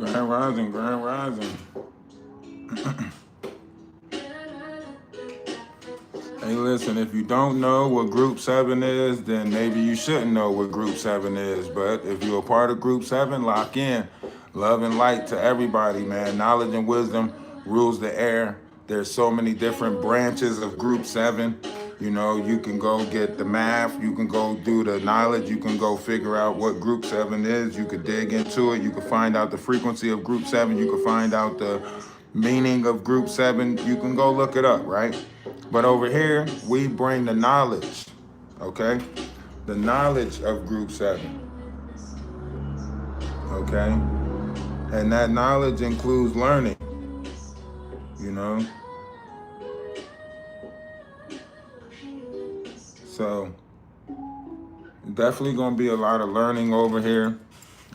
Grand Rising, Grand Rising. Hey, listen, if you don't know what Group 7 is, then maybe you shouldn't know what Group 7 is. But if you're a part of Group 7, lock in. Love and light to everybody, man. Knowledge and wisdom rules the air. There's so many different branches of Group 7. You know, you can go get the math, you can go do the knowledge, you can go figure out what Group 7 is, you could dig into it, you can find out the frequency of Group 7, you can find out the meaning of Group 7, you can go look it up, right? But over here, we bring the knowledge, okay? The knowledge of Group 7, okay? And that knowledge includes learning, you know? So definitely gonna be a lot of learning over here,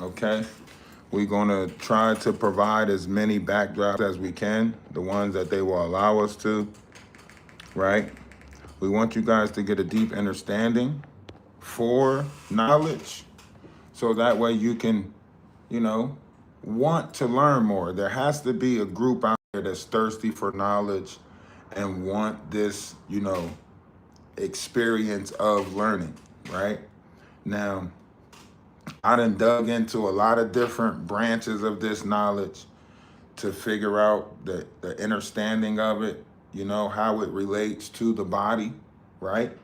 okay? We're gonna try to provide as many backdrops as we can, the ones that they will allow us to, right? We want you guys to get a deep understanding for knowledge, so that way you can, you know, want to learn more. There has to be a group out there that's thirsty for knowledge and want this, you know, experience of learning, right? Now, I done dug into a lot of different branches of this knowledge to figure out the understanding of it, you know, how it relates to the body, right?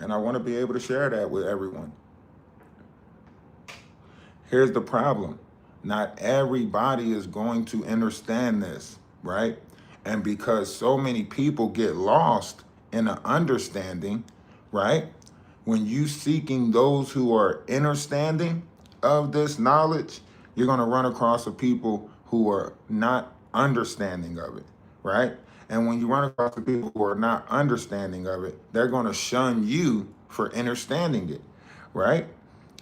And I want to be able to share that with everyone. Here's the problem. Not everybody is going to understand this, right? And because so many people get lost in an understanding, right? When you seeking those who are understanding of this knowledge, you're going to run across the people who are not understanding of it, right? And when you run across the people who are not understanding of it, they're going to shun you for understanding it, right?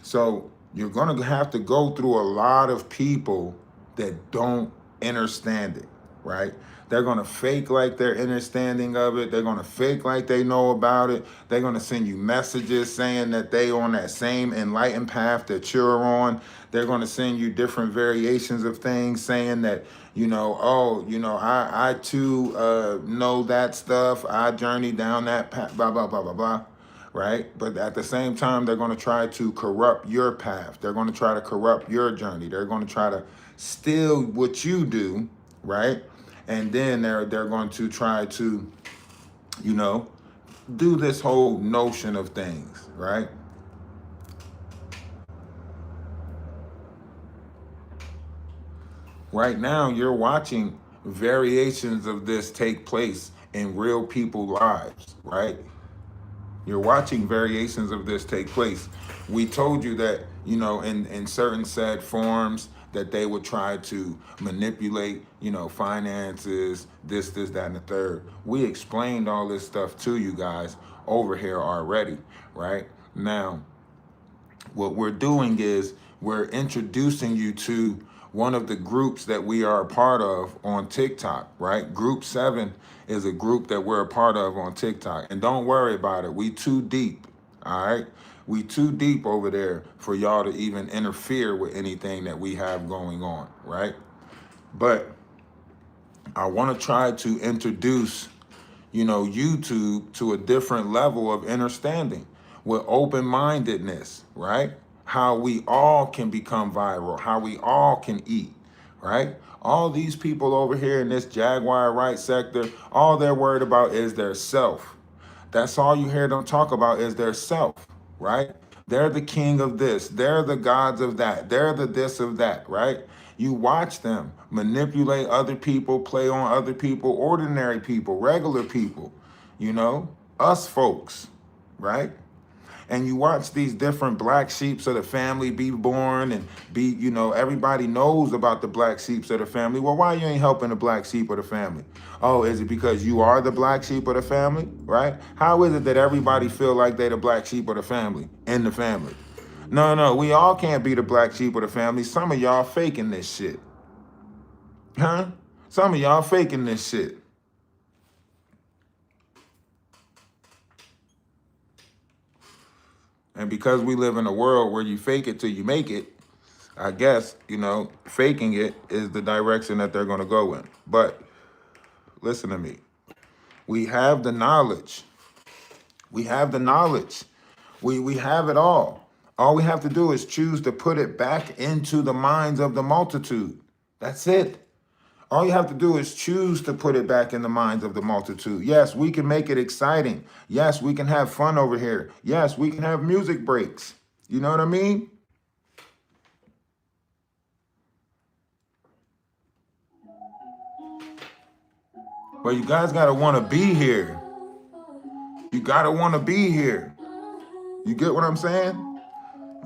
So you're going to have to go through a lot of people that don't understand it, right? They're going to fake like they're understanding of it. They're going to fake like they know about it. They're going to send you messages saying that they on that same enlightened path that you're on. They're going to send you different variations of things saying that, you know, oh, you know, I too know that stuff. I journey down that path, blah, blah, blah, blah, blah. Right? But at the same time, they're going to try to corrupt your path. They're going to try to corrupt your journey. They're going to try to steal what you do, right? And then they're going to try to, you know, do this whole notion of things, right? Right now, you're watching variations of this take place in real people's lives, right? You're watching variations of this take place. We told you that, you know, in certain said forms that they would try to manipulate, you know, finances, this, that, and the third. We explained all this stuff to you guys over here already, right? Now, what we're doing is we're introducing you to one of the groups that we are a part of on TikTok, right? Group 7 is a group that we're a part of on TikTok. And don't worry about it. We too deep, all right? We too deep over there for y'all to even interfere with anything that we have going on, right? But I want to try to introduce, you know, YouTube to a different level of understanding with open-mindedness, right? How we all can become viral, how we all can eat, right? All these people over here in this Jaguar right sector, all they're worried about is their self. That's all you hear them talk about is their self, right? They're the king of this. They're the gods of that. They're the this of that, right? You watch them manipulate other people, play on other people, ordinary people, regular people, you know, us folks, right? And you watch these different black sheeps of the family be born and be, you know, everybody knows about the black sheeps of the family. Well, why you ain't helping the black sheep of the family? Oh, is it because you are the black sheep of the family, right? How is it that everybody feel like they the black sheep of the family, in the family? No, we all can't be the black sheep of the family. Some of y'all faking this shit. Huh? Some of y'all faking this shit. And because we live in a world where you fake it till you make it, I guess, faking it is the direction that they're going to go in. But listen to me. We have the knowledge. We have the knowledge. We have it all. All we have to do is choose to put it back into the minds of the multitude. That's it. All you have to do is choose to put it back in the minds of the multitude. Yes, we can make it exciting. Yes, we can have fun over here. Yes, we can have music breaks. You know what I mean? But you guys got to want to be here. You got to want to be here. You get what I'm saying?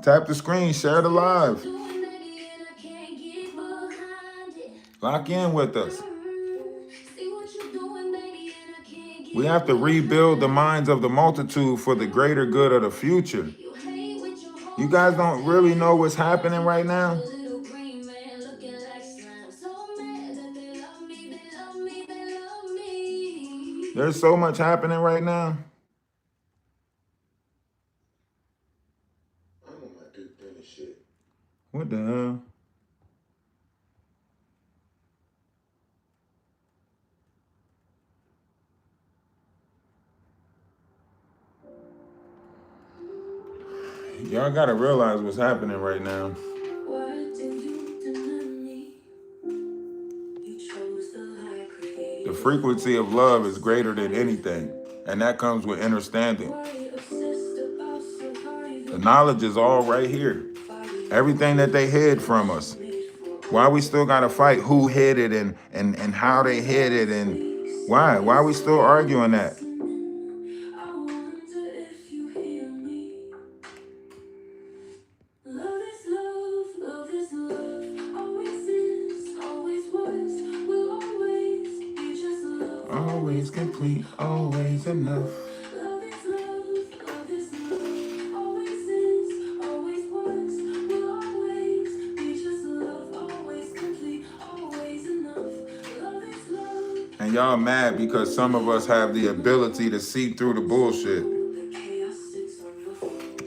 Tap the screen, share the live. Lock in with us. We have to rebuild the minds of the multitude for the greater good of the future. You guys don't really know what's happening right now? There's so much happening right now. I want my Duke Dennis shit. What the hell? Y'all gotta realize what's happening right now. The frequency of love is greater than anything, and that comes with understanding. The knowledge is all right here. Everything that they hid from us. Why we still gotta fight who hid it and how they hid it and why? Why are we still arguing that? Always complete, always enough. And y'all mad because some of us have the ability to see through the bullshit.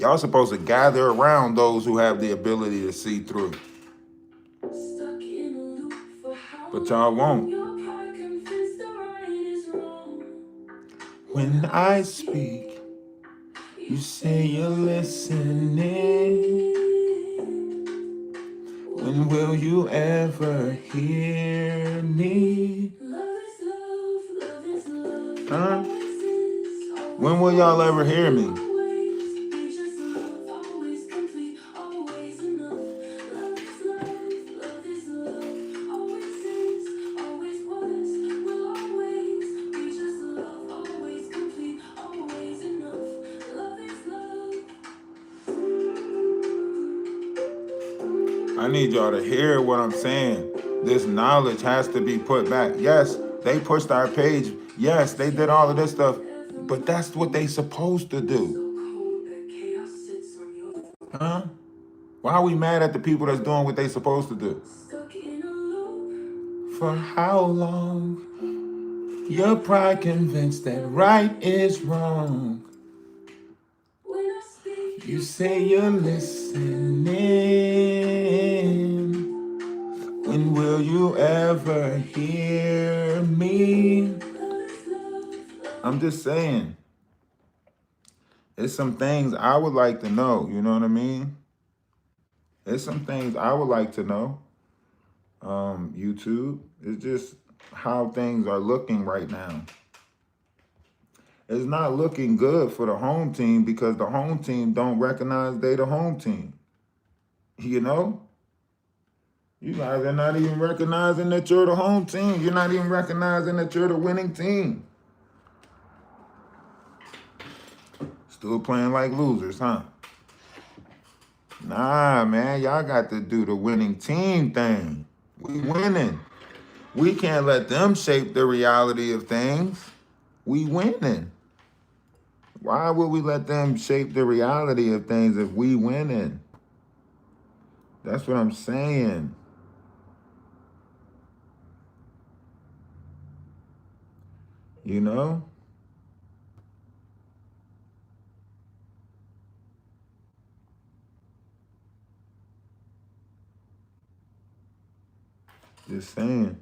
Y'all supposed to gather around those who have the ability to see through. But y'all won't. When I speak, you say you're listening. When will you ever hear me? Huh? When will y'all ever hear me? I need y'all to hear what I'm saying. This knowledge has to be put back. Yes, they pushed our page. Yes, they did all of this stuff. But that's what they supposed to do. Huh? Why are we mad at the people that's doing what they supposed to do? For how long? Your pride convinced that right is wrong. You say you're listening. When will you ever hear me? I'm just saying. It's some things I would like to know, you know what I mean? There's some things I would like to know. YouTube, it's just how things are looking right now. It's not looking good for the home team because the home team don't recognize they the home team. You know? You guys are not even recognizing that you're the home team. You're not even recognizing that you're the winning team. Still playing like losers, huh? Nah, man, y'all got to do the winning team thing. We winning. We can't let them shape the reality of things. We winning. Why would we let them shape the reality of things if we winning? That's what I'm saying. You know? Just saying.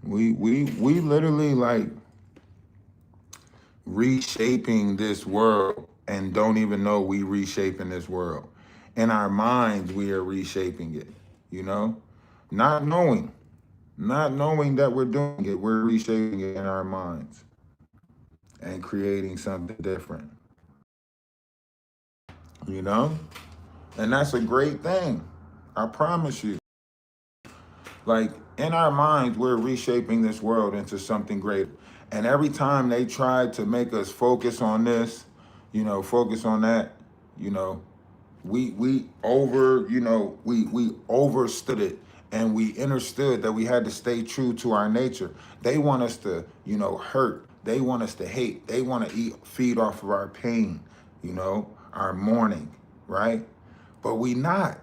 We literally like reshaping this world and don't even know we reshaping this world. In our minds, we are reshaping it, you know? Not knowing, not knowing that we're doing it, we're reshaping it in our minds and creating something different, you know? And that's a great thing. I promise you. Like in our minds, we're reshaping this world into something greater. And every time they try to make us focus on this, focus on that, you know, we overstood it, and we understood that we had to stay true to our nature. They want us to, hurt. They want us to hate. They want to feed off of our pain, our mourning, right? But we not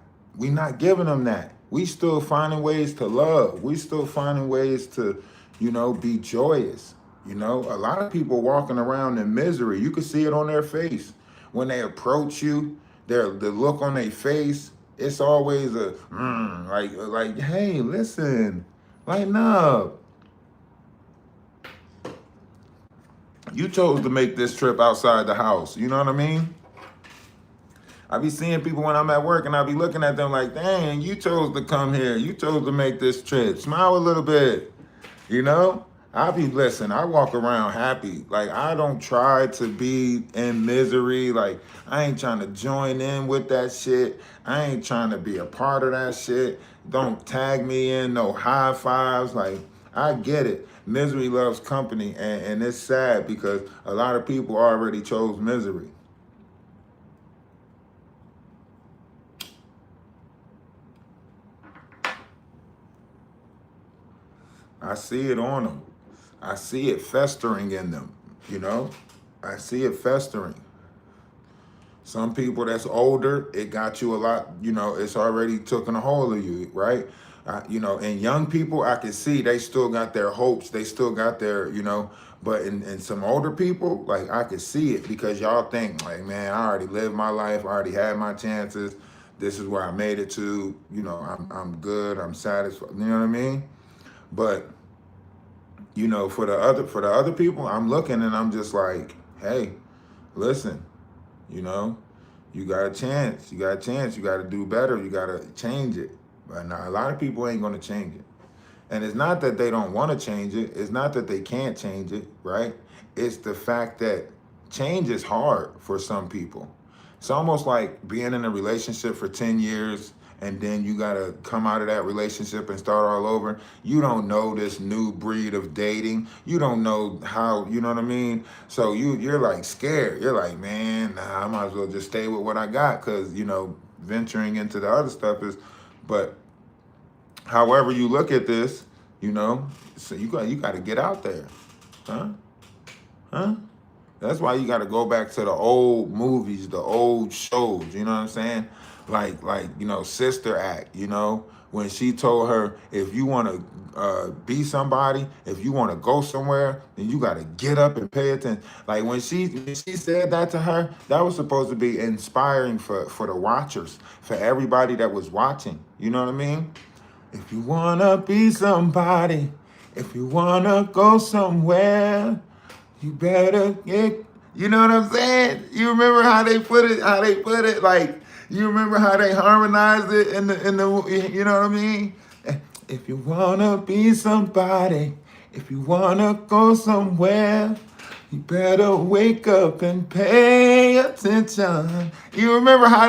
giving them that. We still finding ways to love. We still finding ways to, be joyous. A lot of people walking around in misery. You can see it on their face. When they approach you, the look on their face, it's always a like, hey, listen, lighten up. You chose to make this trip outside the house. You know what I mean? I be seeing people when I'm at work, and I be looking at them like, dang, you chose to come here. You chose to make this trip. Smile a little bit, you know? Listen, I walk around happy. Like, I don't try to be in misery. Like, I ain't trying to join in with that shit. I ain't trying to be a part of that shit. Don't tag me in, no high fives. Like, I get it. Misery loves company, and it's sad because a lot of people already chose misery. I see it on them. I see it festering in them, you know? I see it festering. Some people that's older, it got you a lot, it's already taken a hold of you, right? And young people, I can see they still got their hopes. They still got their, but in some older people, like I could see it because y'all think like, man, I already lived my life. I already had my chances. This is where I made it to, I'm good. I'm satisfied. You know what I mean? But for the other people, I'm looking and I'm just like, hey, listen, you know, you got a chance. You got a chance. You got to do better. You got to change it. But now a lot of people ain't going to change it. And it's not that they don't want to change it. It's not that they can't change it, right? It's the fact that change is hard for some people. It's almost like being in a relationship for 10 years and then you got to come out of that relationship and start all over. You don't know this new breed of dating. You don't know how, you know what I mean? So you're like scared. You're like, man, nah, I might as well just stay with what I got because, venturing into the other stuff is, but however you look at this, so you got to get out there. Huh? That's why you got to go back to the old movies, the old shows, you know what I'm saying? Like Sister Act, when she told her, if you want to be somebody, if you want to go somewhere, then you got to get up and pay attention. Like when she said that to her, that was supposed to be inspiring for the watchers, for everybody that was watching. You know what I mean? If you want to be somebody, if you want to go somewhere, you better get, you know what I'm saying? You remember how they put it, like, you remember how they harmonized it in the, you know what I mean? If you wanna be somebody, if you wanna go somewhere, you better wake up and pay attention. You remember how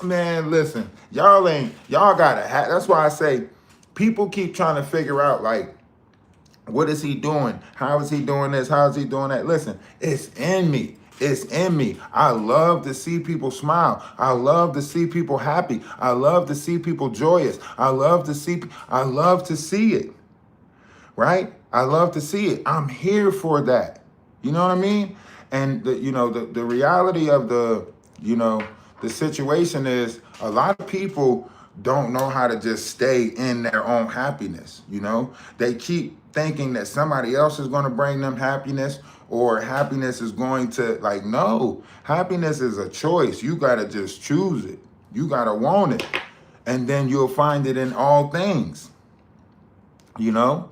man, listen, y'all gotta have, that's why I say, people keep trying to figure out, like, what is he doing? How is he doing this? How is he doing that? Listen, it's in me. It's in me. I love to see people smile. I love to see people happy. I love to see people joyous. I love to see it. Right? I love to see it. I'm here for that. You know what I mean? And the reality of the situation is a lot of people don't know how to just stay in their own happiness. You know, they keep thinking that somebody else is going to bring them happiness, or happiness is going to, like, no, happiness is a choice. You got to just choose it. You got to want it. And then you'll find it in all things, you know?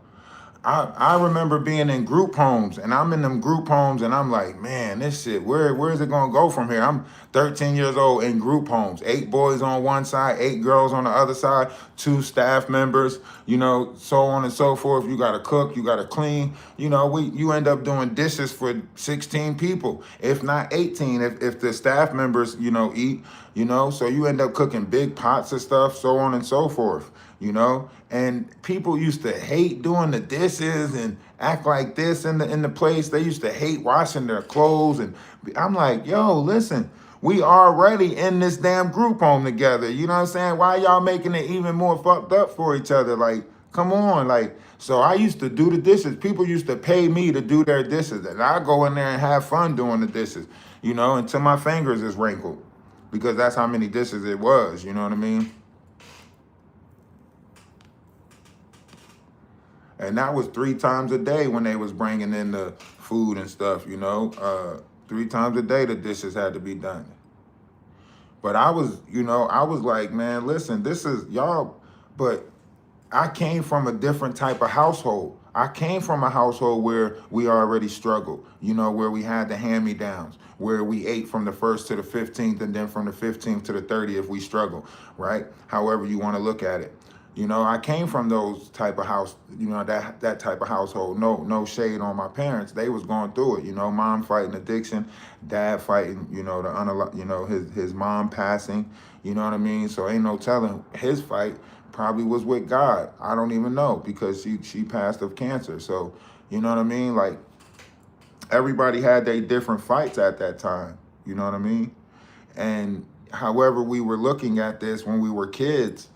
I remember being in group homes, and I'm in them group homes, and I'm like, man, this shit, where is it gonna go from here? I'm 13 years old in group homes, 8 boys on one side, 8 girls on the other side, 2 staff members, you know, so on and so forth. You gotta cook, you gotta clean, you know, you end up doing dishes for 16 people, if not 18, if the staff members, you know, eat, you know, so you end up cooking big pots of stuff, so on and so forth, you know. And people used to hate doing the dishes and act like this in the place. They used to hate washing their clothes. And I'm like, yo, listen, we already in this damn group home together. You know what I'm saying? Why y'all making it even more fucked up for each other? Like, come on. Like, so I used to do the dishes. People used to pay me to do their dishes. And I go in there and have fun doing the dishes, you know, until my fingers is wrinkled, because that's how many dishes it was. You know what I mean? And that was 3 times a day when they was bringing in the food and stuff, you know. 3 times a day the dishes had to be done. But I was, you know, I was like, man, listen, this is y'all, but I came from a different type of household. I came from a household where we already struggled, you know, where we had the hand-me-downs, where we ate from the 1st to the 15th, and then from the 15th to the 30th we struggle, right? However you want to look at it. You know, I came from those type of house, you know, that type of household. No shade on my parents. They was going through it, you know, mom fighting addiction, dad fighting, you know, his mom passing, you know what I mean? So ain't no telling, his fight probably was with God. I don't even know, because she passed of cancer. So, you know what I mean? Like, everybody had their different fights at that time, you know what I mean? And however we were looking at this when we were kids,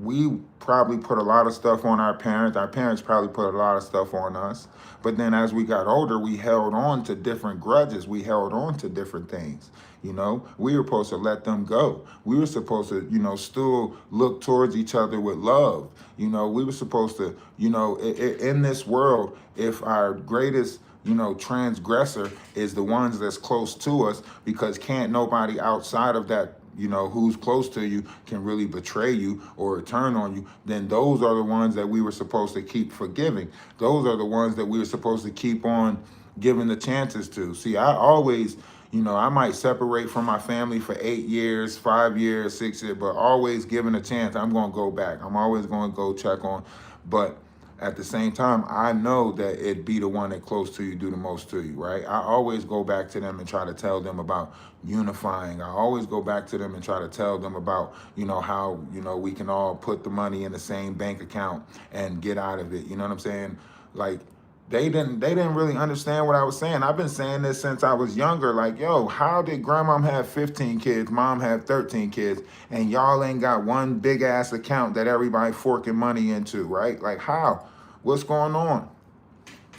we probably put a lot of stuff on our parents. Our parents probably put a lot of stuff on us. But then as we got older, we held on to different grudges. We held on to different things. You know, we were supposed to let them go. We were supposed to, you know, still look towards each other with love. You know, we were supposed to, you know, in this world, if our greatest, you know, transgressor is the ones that's close to us, because can't nobody outside of that, you know, who's close to you can really betray you or turn on you, then those are the ones that we were supposed to keep forgiving. Those are the ones that we were supposed to keep on giving the chances to. See, I always, you know, I might separate from my family for 8 years, 5 years, 6 years, but always given a chance, I'm going to go back. I'm always going to go check on. But at the same time, I know that it be the one that close to you do the most to you, right? I always go back to them and try to tell them about unifying. I always go back to them and try to tell them about, you know, how, you know, we can all put the money in the same bank account and get out of it. You know what I'm saying? Like, they didn't really understand what I was saying. I've been saying this since I was younger. Like, yo, how did grandma have 15 kids, mom have 13 kids, and y'all ain't got one big ass account that everybody forking money into, right? Like, how? What's going on?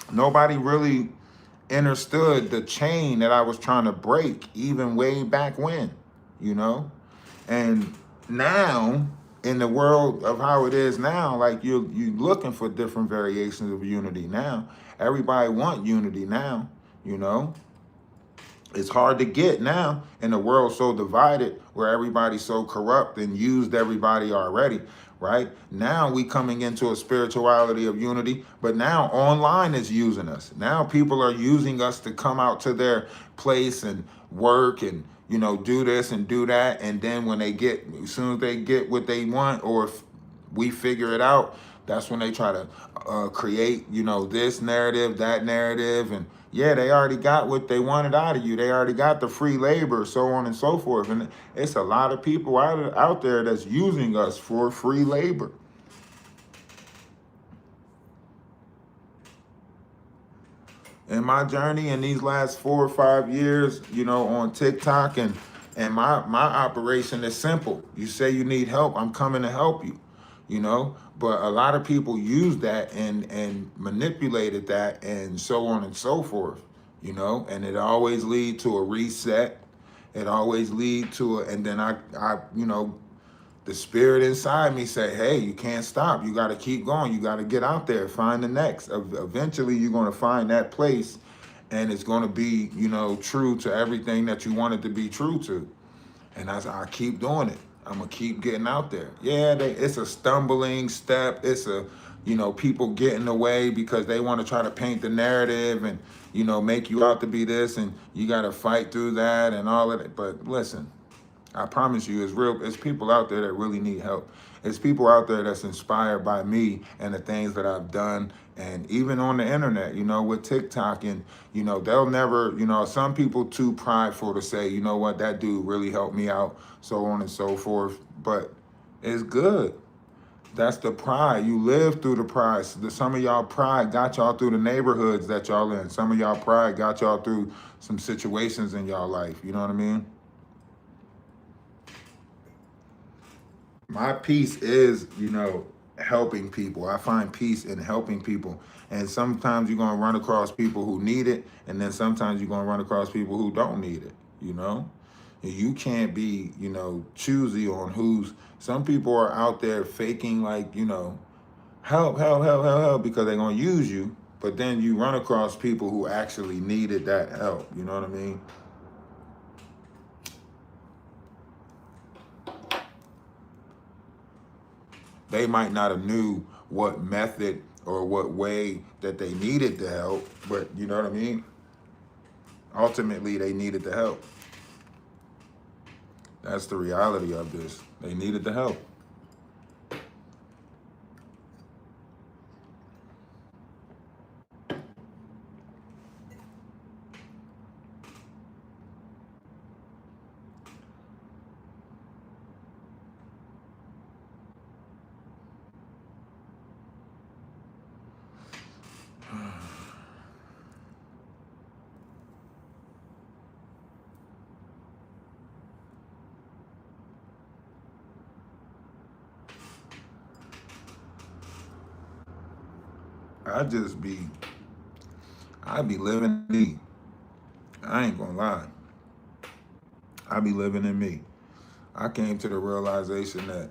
Nobody really understood the chain that I was trying to break, even way back when, you know? And now, in the world of how it is now, like, you looking for different variations of unity now. Everybody want unity now, you know? It's hard to get now in a world so divided, where everybody's so corrupt and used everybody already, right? Now we coming into a spirituality of unity, but now online is using us. Now people are using us to come out to their place and work and, you know, do this and do that. And then when they get, as soon as they get what they want, or if we figure it out, that's when they try to create, you know, this narrative, that narrative. And yeah, they already got what they wanted out of you. They already got the free labor, so on and so forth. And it's a lot of people out there that's using us for free labor. In my journey in these last 4 or 5 years, you know, on TikTok, and my operation is simple. You say you need help, I'm coming to help you, you know. But a lot of people use that and manipulated that, and so on and so forth, you know. And it always lead to a reset. It always lead to and then I you know, the spirit inside me say, hey, you can't stop. You got to keep going. You got to get out there, find the next. Eventually, you're going to find that place, and it's going to be, true to everything that you want it to be true to. And I keep doing it. I'm going to keep getting out there. Yeah, it's a stumbling step. It's people get in the way because they want to try to paint the narrative and, make you out to be this, and you got to fight through that and all of that. But listen, I promise you, it's people out there that really need help. It's people out there that's inspired by me and the things that I've done. And even on the internet, with TikTok, and, they'll never, some people too prideful to say, you know what, that dude really helped me out, so on and so forth. But it's good. That's the pride. You live through the pride. Some of y'all pride got y'all through the neighborhoods that y'all in. Some of y'all pride got y'all through some situations in y'all life. You know what I mean? My peace is, helping people. I find peace in helping people. And sometimes you're going to run across people who need it, and then sometimes you're going to run across people who don't need it, You can't be, choosy on some people are out there faking like, help, help, help, help, help, because they're going to use you. But then you run across people who actually needed that help. You know what I mean? They might not have knew what method or what way that they needed the help, but you know what I mean? Ultimately, they needed the help. That's the reality of this. They needed the help. I be living in me. I ain't gonna lie. I be living in me. I came to the realization that,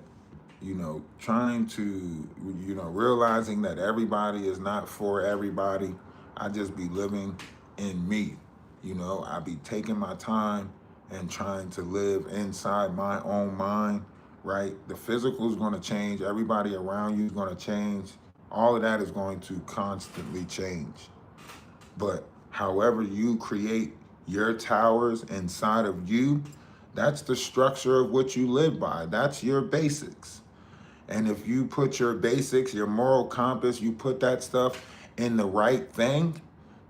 realizing that everybody is not for everybody. I just be living in me. I be taking my time and trying to live inside my own mind, right? The physical is going to change. Everybody around you is going to change. All of that is going to constantly change. But however you create your towers inside of you, that's the structure of what you live by. That's your basics. And if you put your basics, your moral compass, you put that stuff in the right thing,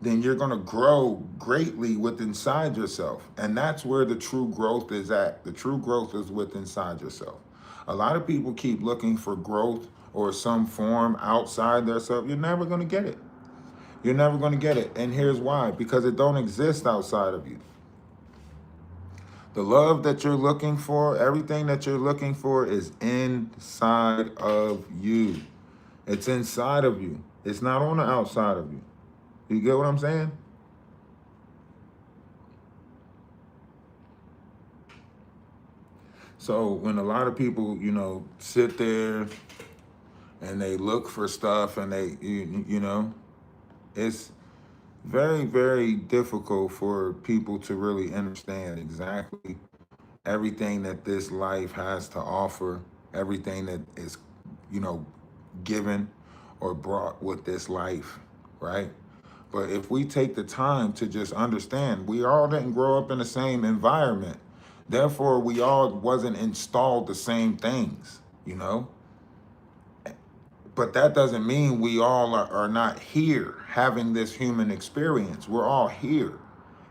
then you're going to grow greatly within inside yourself. And that's where the true growth is at. The true growth is within inside yourself. A lot of people keep looking for growth or some form outside themselves. You're never going to get it. You're never going to get it. And here's why. Because it don't exist outside of you. The love that you're looking for, everything that you're looking for is inside of you. It's inside of you. It's not on the outside of you. You get what I'm saying? So when a lot of people, sit there and they look for stuff and they, it's very, very difficult for people to really understand exactly everything that this life has to offer, everything that is, given or brought with this life, right? But if we take the time to just understand, we all didn't grow up in the same environment. Therefore, we all wasn't installed the same things, But that doesn't mean we all are not here having this human experience. We're all here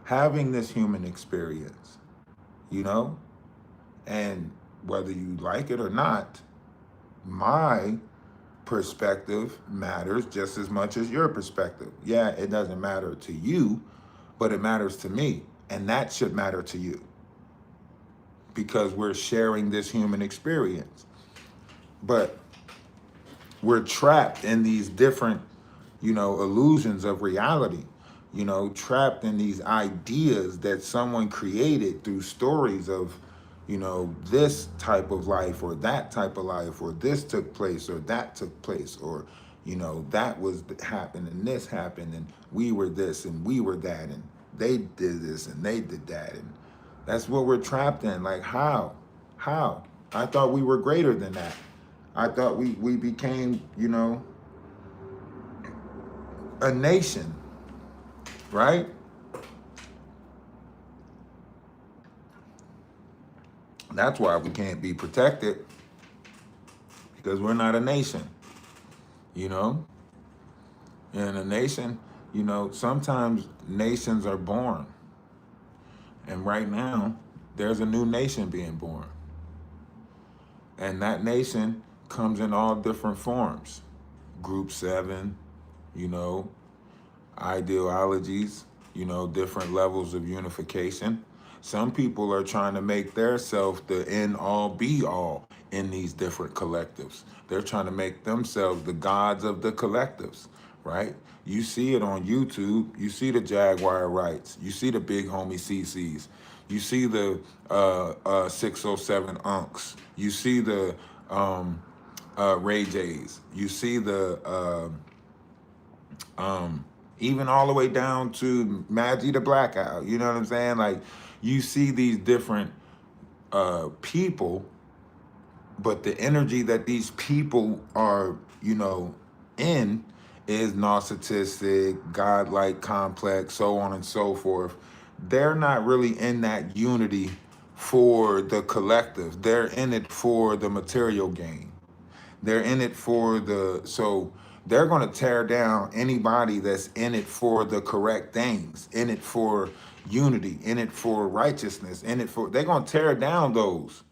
having this human experience, And whether you like it or not, my perspective matters just as much as your perspective. Yeah, it doesn't matter to you, but it matters to me. And that should matter to you because we're sharing this human experience. But we're trapped in these different, illusions of reality, trapped in these ideas that someone created through stories of this type of life or that type of life, or this took place or that took place, or that was happened and this happened and we were this and we were that and they did this and they did that, and that's what we're trapped in. Like, how I thought we were greater than that. I thought we became a nation, right? That's why we can't be protected, because we're not a nation, you know? And a nation, sometimes nations are born. And right now, there's a new nation being born. And that nation comes in all different forms. Group 7, you know, ideologies, different levels of unification. Some people are trying to make their self the end all be all in these different collectives. They're trying to make themselves the gods of the collectives, right? You see it on YouTube. You see the Jaguar Rights. You see the big homie CCs. You see the 607 Unks. You see the Ray J's. You see the even all the way down to Maggie the Blackout. You know what I'm saying? Like, you see these different people, but the energy that these people are, in is narcissistic, godlike complex, so on and so forth. They're not really in that unity for the collective. They're in it for the material gain. They're in it for so they're going to tear down anybody that's in it for the correct things, in it for unity, in it for righteousness, they're going to tear down those.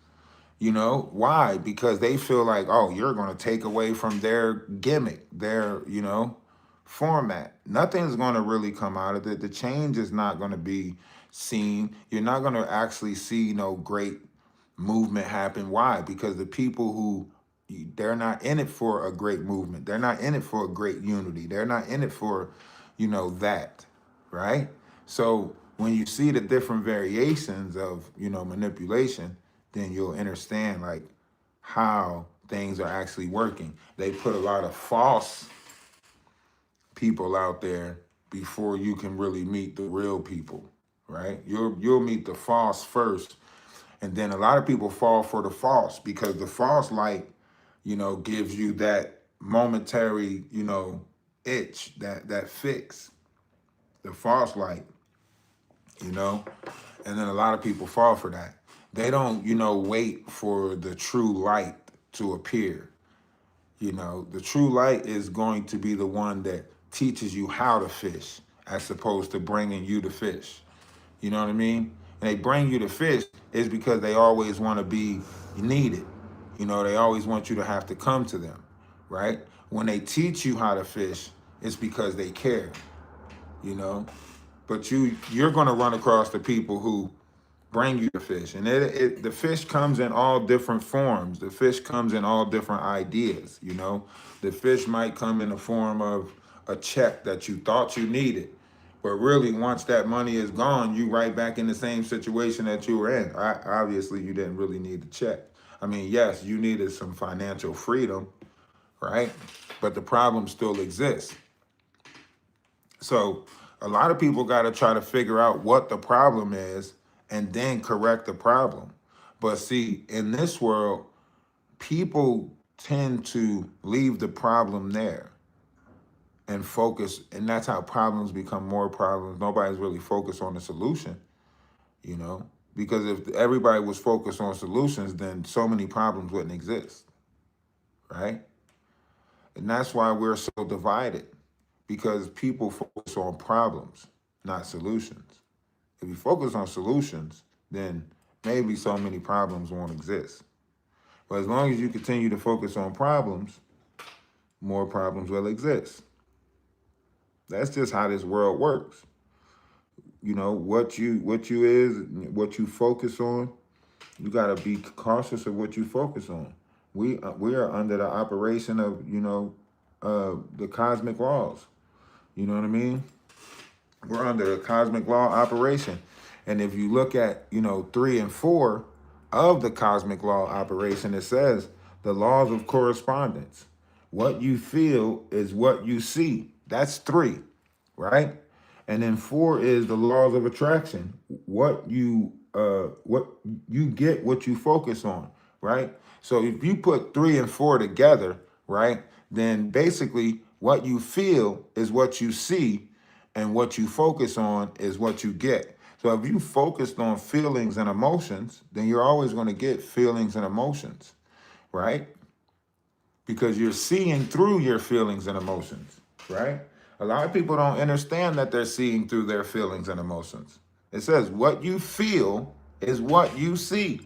Why? Because they feel like, oh, you're going to take away from their gimmick, their, format. Nothing's going to really come out of it. The change is not going to be seen. You're not going to actually see no great movement happen. Why? Because the people who, they're not in it for a great movement. They're not in it for a great unity. They're not in it for, that, right? So when you see the different variations of, manipulation, then you'll understand like how things are actually working. They put a lot of false people out there before you can really meet the real people, right? You'll meet the false first, and then a lot of people fall for the false because the false light, gives you that momentary, itch, that fix, the false light, and then a lot of people fall for that. They don't, wait for the true light to appear. The true light is going to be the one that teaches you how to fish as opposed to bringing you the fish. You know what I mean? And they bring you the fish is because they always want to be needed. They always want you to have to come to them, right? When they teach you how to fish, it's because they care, But you're going to run across the people who bring you the fish. And the fish comes in all different forms. The fish comes in all different ideas, The fish might come in the form of a check that you thought you needed. But really, once that money is gone, you right back in the same situation that you were in. Obviously, you didn't really need the check. I mean, yes, you needed some financial freedom, right? But the problem still exists. So a lot of people got to try to figure out what the problem is and then correct the problem. But see, in this world, people tend to leave the problem there and focus, and that's how problems become more problems. Nobody's really focused on the solution, because if everybody was focused on solutions, then so many problems wouldn't exist, right? And that's why we're so divided, because people focus on problems, not solutions. If you focus on solutions, then maybe so many problems won't exist. But as long as you continue to focus on problems, more problems will exist. That's just how this world works. What you focus on, you got to be cautious of what you focus on. We are under the operation of, the cosmic laws. You know what I mean? We're under a cosmic law operation. And if you look at, 3 and 4, of the cosmic law operation, it says the laws of correspondence. What you feel is what you see. That's 3, right? And then 4 is the laws of attraction. What you get, what you focus on, right? So if you put 3 and 4 together, right, then basically what you feel is what you see, and what you focus on is what you get. So if you focused on feelings and emotions, then you're always going to get feelings and emotions, right? Because you're seeing through your feelings and emotions, right? A lot of people don't understand that they're seeing through their feelings and emotions. It says what you feel is what you see.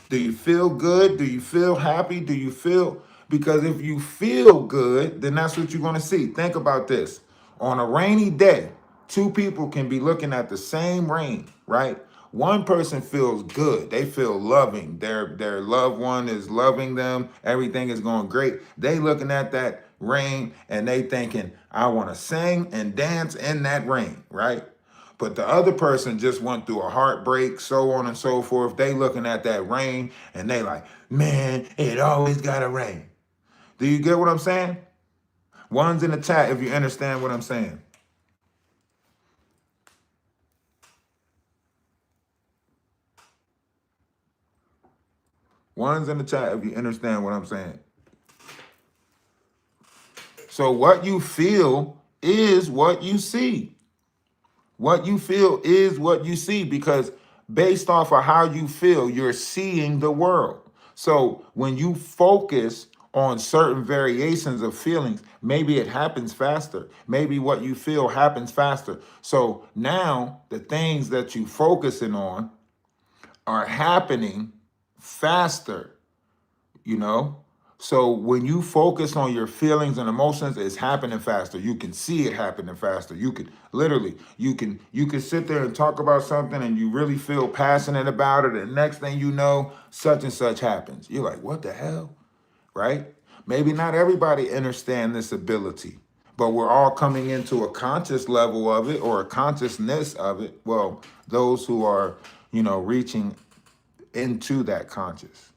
Do you feel good? Do you feel happy? Do you feel, because if you feel good, then that's what you're going to see. Think about this. On a rainy day, 2 people can be looking at the same rain, right? One person feels good. They feel loving. Their loved one is loving them. Everything is going great. They looking at that rain and they thinking, I want to sing and dance in that rain, right? But the other person just went through a heartbreak, so on and so forth. They looking at that rain and they like, man, it always gotta rain. Do you get what I'm saying? One's in the chat if you understand what I'm saying. One's in the chat if you understand what I'm saying. So what you feel is what you see. What you feel is what you see, because based off of how you feel, you're seeing the world. So when you focus on certain variations of feelings, maybe it happens faster. Maybe what you feel happens faster. So now the things that you focusing on are happening faster, you know? So when you focus on your feelings and emotions, it's happening faster. You can see it happening faster. You can literally, you can sit there and talk about something and you really feel passionate about it. And next thing you know, such and such happens. You're like, what the hell? Right? Maybe not everybody understand this ability, but we're all coming into a conscious level of it, or a consciousness of it. Well, those who are, reaching into that conscious.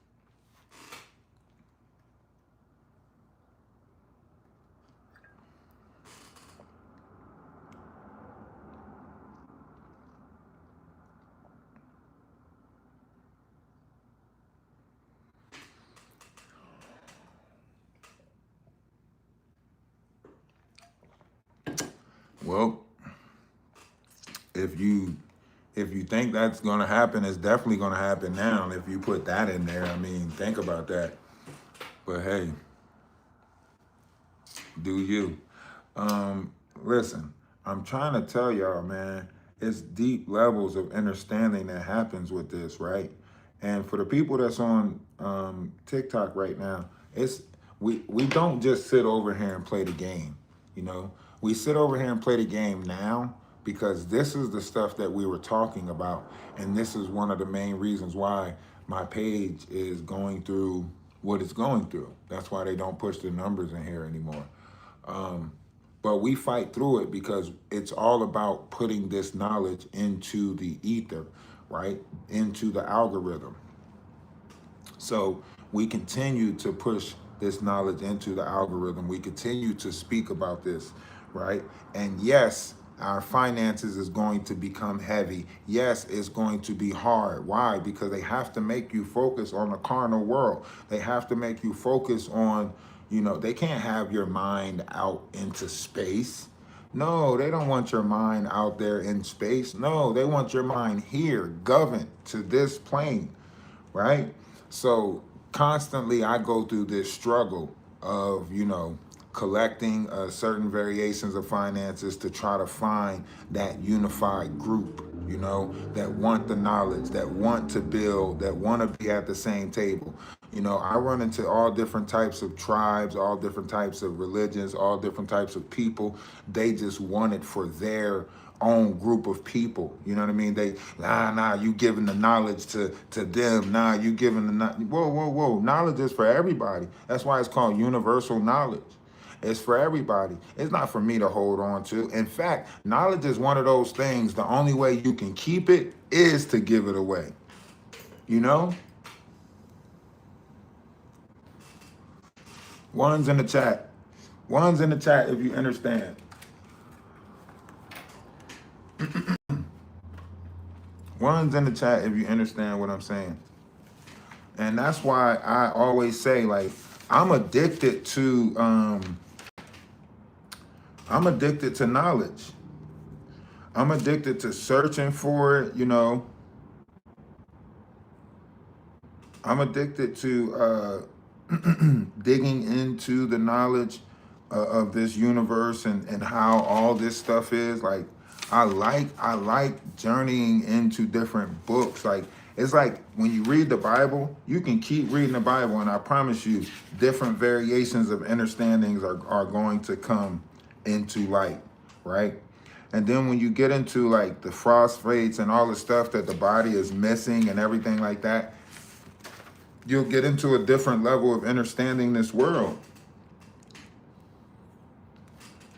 Well, if you think that's going to happen, it's definitely going to happen now. If you put that in there, I mean, think about that. But hey, do you? Listen, I'm trying to tell y'all, man, it's deep levels of understanding that happens with this, right? And for the people that's on TikTok right now, it's we don't just sit over here and play the game, you know. We sit over here and play the game now because this is the stuff that we were talking about, and this is one of the main reasons why my page is going through what it's going through. That's why they don't push the numbers in here anymore. But we fight through it because it's all about putting this knowledge into the ether, right? Into the algorithm. So we continue to push this knowledge into the algorithm. We continue to speak about this, right? And yes, our finances is going to become heavy. Yes, it's going to be hard. Why? Because they have to make you focus on the carnal world. They have to make you focus on, they can't have your mind out into space. No, they don't want your mind out there in space. No, they want your mind here, governed to this plane, right? So constantly I go through this struggle of, collecting certain variations of finances to try to find that unified group, that want the knowledge, that want to build, that want to be at the same table. I run into all different types of tribes, all different types of religions, all different types of people. They just want it for their own group of people. You know what I mean? They, you giving the knowledge to them. You giving the, whoa. Knowledge is for everybody. That's why it's called universal knowledge. It's for everybody. It's not for me to hold on to. In fact, knowledge is one of those things, the only way you can keep it is to give it away. You know? One's in the chat. One's in the chat if you understand. One's in the chat if you understand what I'm saying. And that's why I always say, like, I'm addicted to knowledge. I'm addicted to searching for it, you know. I'm addicted to digging into the knowledge of this universe and how all this stuff is. Like, I like journeying into different books. Like, it's like when you read the Bible, you can keep reading the Bible, and I promise you, different variations of understandings are going to come into light, right? And then when you get into like the phosphates and all the stuff that the body is missing and everything like that, you'll get into a different level of understanding this world.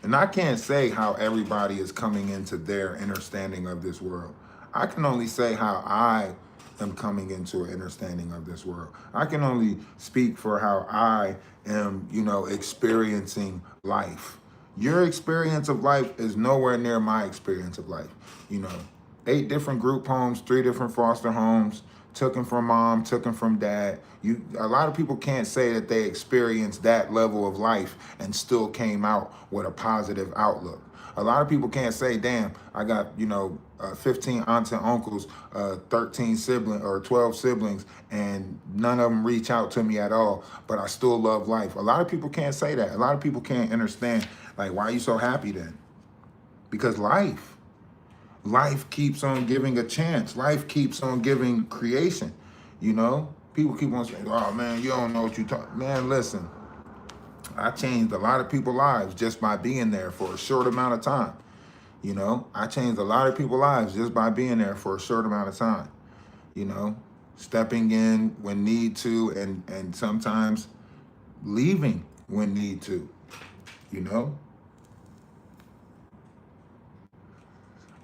And I can't say how everybody is coming into their understanding of this world. I can only say how I am coming into an understanding of this world. I can only speak for how I am, you know, experiencing life. Your experience of life is nowhere near my experience of life. You know, 8 different group homes, 3 different foster homes, took him from mom, took him from dad. A lot of people can't say that they experienced that level of life and still came out with a positive outlook. A lot of people can't say, damn, I got, 15 aunts and uncles, 13 siblings or 12 siblings, and none of them reach out to me at all, but I still love life. A lot of people can't say that. A lot of people can't understand, like, why are you so happy then? Because life keeps on giving a chance. Life keeps on giving creation, you know? People keep on saying, oh man, you don't know what you're talking. Man, listen, I changed a lot of people's lives just by being there for a short amount of time. You know, I changed a lot of people's lives just by being there for a short amount of time. You know, stepping in when need to, and sometimes leaving when need to, you know?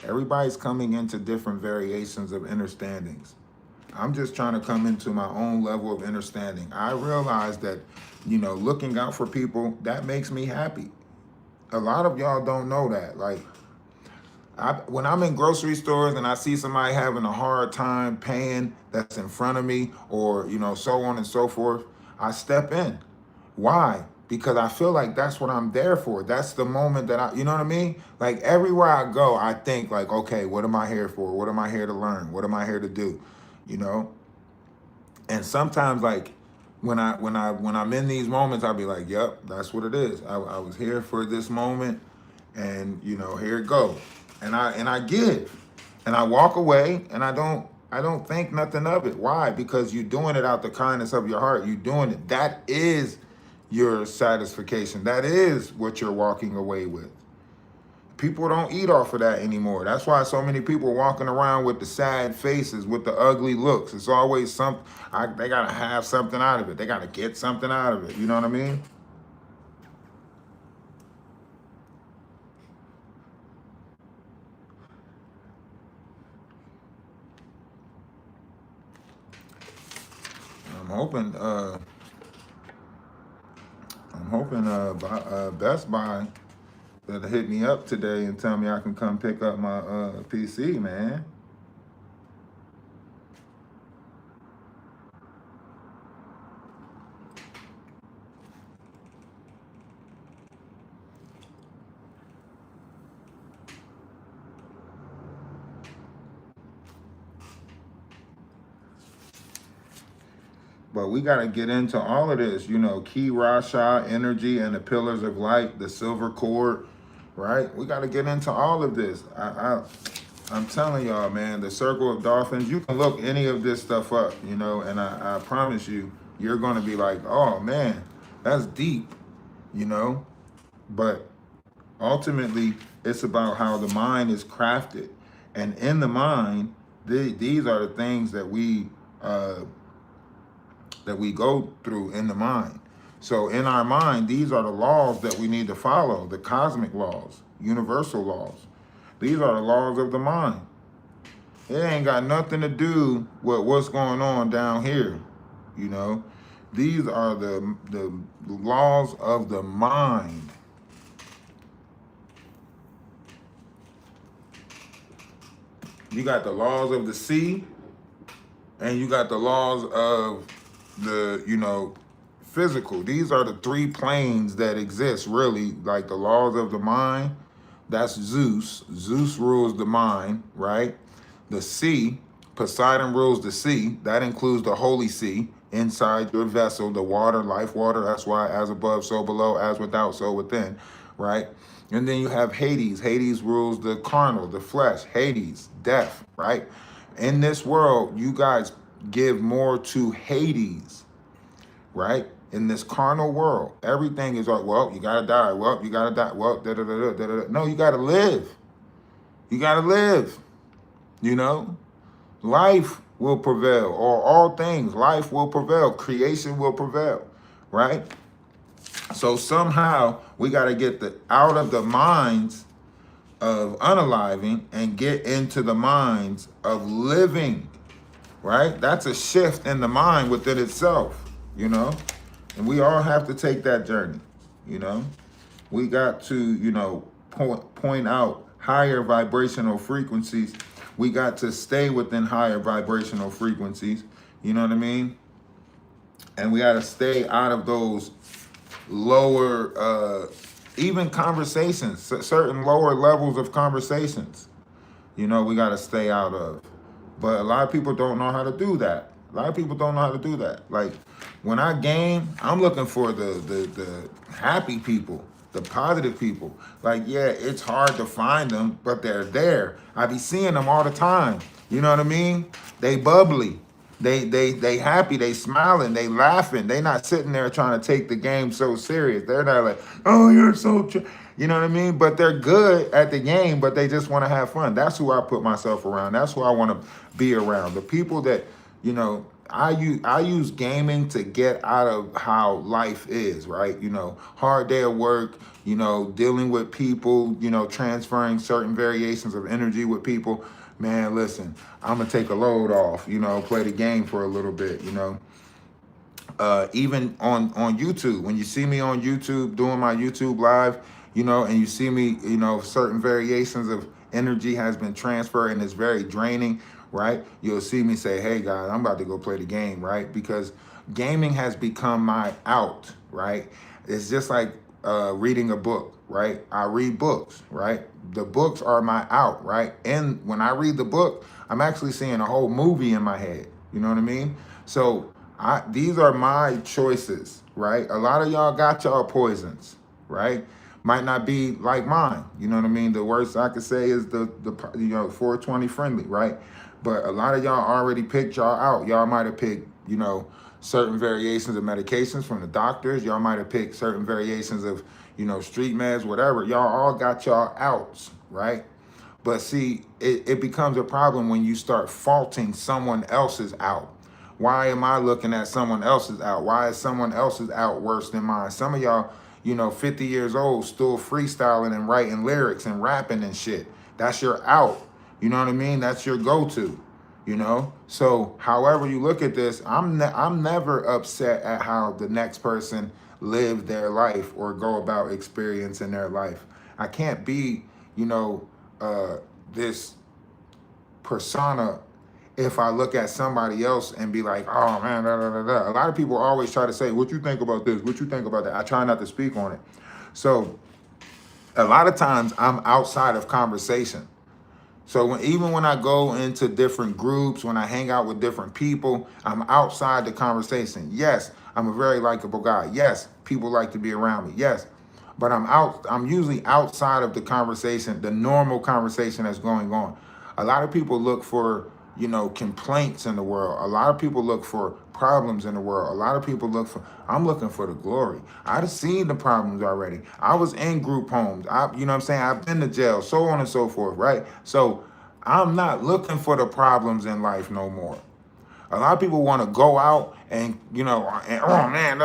Everybody's coming into different variations of understandings. I'm just trying to come into my own level of understanding. I realize that, looking out for people, that makes me happy. A lot of y'all don't know that. Like, when I'm in grocery stores and I see somebody having a hard time paying that's in front of me, or, so on and so forth, I step in. Why? Because I feel like that's what I'm there for. That's the moment that you know what I mean? Like, everywhere I go, I think like, okay, what am I here for? What am I here to learn? What am I here to do? And sometimes, like, when I'm in these moments, I'll be like, yep, that's what it is. I was here for this moment, and here it goes. And I give, and I walk away, and I don't think nothing of it. Why? Because you're doing it out the kindness of your heart. You're doing it. That is your satisfaction. That is what you're walking away with. People don't eat off of that anymore. That's why so many people are walking around with the sad faces, with the ugly looks. It's always something. They got to have something out of it. They got to get something out of it. You know what I mean? I'm hoping Best Buy that hit me up today and tell me I can come pick up my PC, man. But we got to get into all of this, Ki Rasha, energy, and the pillars of light, the silver cord, right? We got to get into all of this. I'm telling y'all, man, the circle of dolphins, you can look any of this stuff up, and I promise you, you're going to be like, oh, man, that's deep, But ultimately, it's about how the mind is crafted. And in the mind, these are the things that we go through in the mind. So in our mind, these are the laws that we need to follow, the cosmic laws, universal laws. These are the laws of the mind. It ain't got nothing to do with what's going on down here, These are the laws of the mind. You got the laws of the sea, and you got the laws of the, physical. These are the three planes that exist, really. Like the laws of the mind, that's Zeus. Zeus rules the mind, right? The sea, Poseidon rules the sea. That includes the holy sea inside your vessel, the water, life water. That's why as above, so below, as without, so within, right? And then you have Hades. Hades rules the carnal, the flesh. Hades, death, right? In this world, you guys give more to Hades, right? In this carnal world, everything is like, well, you gotta die. Well, you gotta die. Well, da da da da da. No, you gotta live. You gotta live. You know, life will prevail, or all things, life will prevail. Creation will prevail, right? So somehow we gotta get out of the minds of unaliving and get into the minds of living, right? That's a shift in the mind within itself, and we all have to take that journey. We got to, point out higher vibrational frequencies. We got to stay within higher vibrational frequencies, you know what I mean? And we got to stay out of those lower, even conversations, certain lower levels of conversations, we got to stay out of. But a lot of people don't know how to do that. A lot of people don't know how to do that. Like when I game, I'm looking for the happy people, the positive people. Like, yeah, it's hard to find them, but they're there. I be seeing them all the time. You know what I mean? They bubbly. They happy, they smiling, they laughing. They not sitting there trying to take the game so serious. They're not like, oh, you're so, you know what I mean? But they're good at the game, but they just want to have fun. That's who I put myself around. That's who I want to be around. The people that, I use gaming to get out of how life is, right? Hard day of work, dealing with people, transferring certain variations of energy with people. Man, listen, I'm going to take a load off, play the game for a little bit, even on YouTube, when you see me on YouTube doing my YouTube live, and you see me, certain variations of energy has been transferred and it's very draining, right? You'll see me say, hey guys, I'm about to go play the game, right? Because gaming has become my out, right? It's just like reading a book, right? I read books, right? The books are my out, right? And when I read the book, I'm actually seeing a whole movie in my head. You know what I mean? So these are my choices, right? A lot of y'all got y'all poisons, right? Might not be like mine. You know what I mean? The worst I could say is the 420 friendly, right? But a lot of y'all already picked y'all out. Y'all might have picked, certain variations of medications from the doctors. Y'all might have picked certain variations of, street meds, whatever. Y'all all got y'all outs, right? But see, it becomes a problem when you start faulting someone else's out. Why am I looking at someone else's out? Why is someone else's out worse than mine? Some of y'all, 50 years old, still freestyling and writing lyrics and rapping and shit. That's your out. You know what I mean? That's your go-to. So however you look at this, I'm never upset at how the next person lived their life or go about experiencing their life. I can't be, this persona if I look at somebody else and be like, oh man, da, da, da, da. A lot of people always try to say, what you think about this? What you think about that? I try not to speak on it. So a lot of times I'm outside of conversation. So even when I go into different groups, when I hang out with different people, I'm outside the conversation. Yes, I'm a very likable guy. Yes, people like to be around me. Yes, but I'm usually outside of the conversation, the normal conversation that's going on. A lot of people look for, complaints in the world. A lot of people look for problems in the world. A lot of people I'm looking for the glory. I've seen the problems already. I was in group homes. I've been to jail, so on and so forth, right? So I'm not looking for the problems in life no more. A lot of people want to go out and, oh man,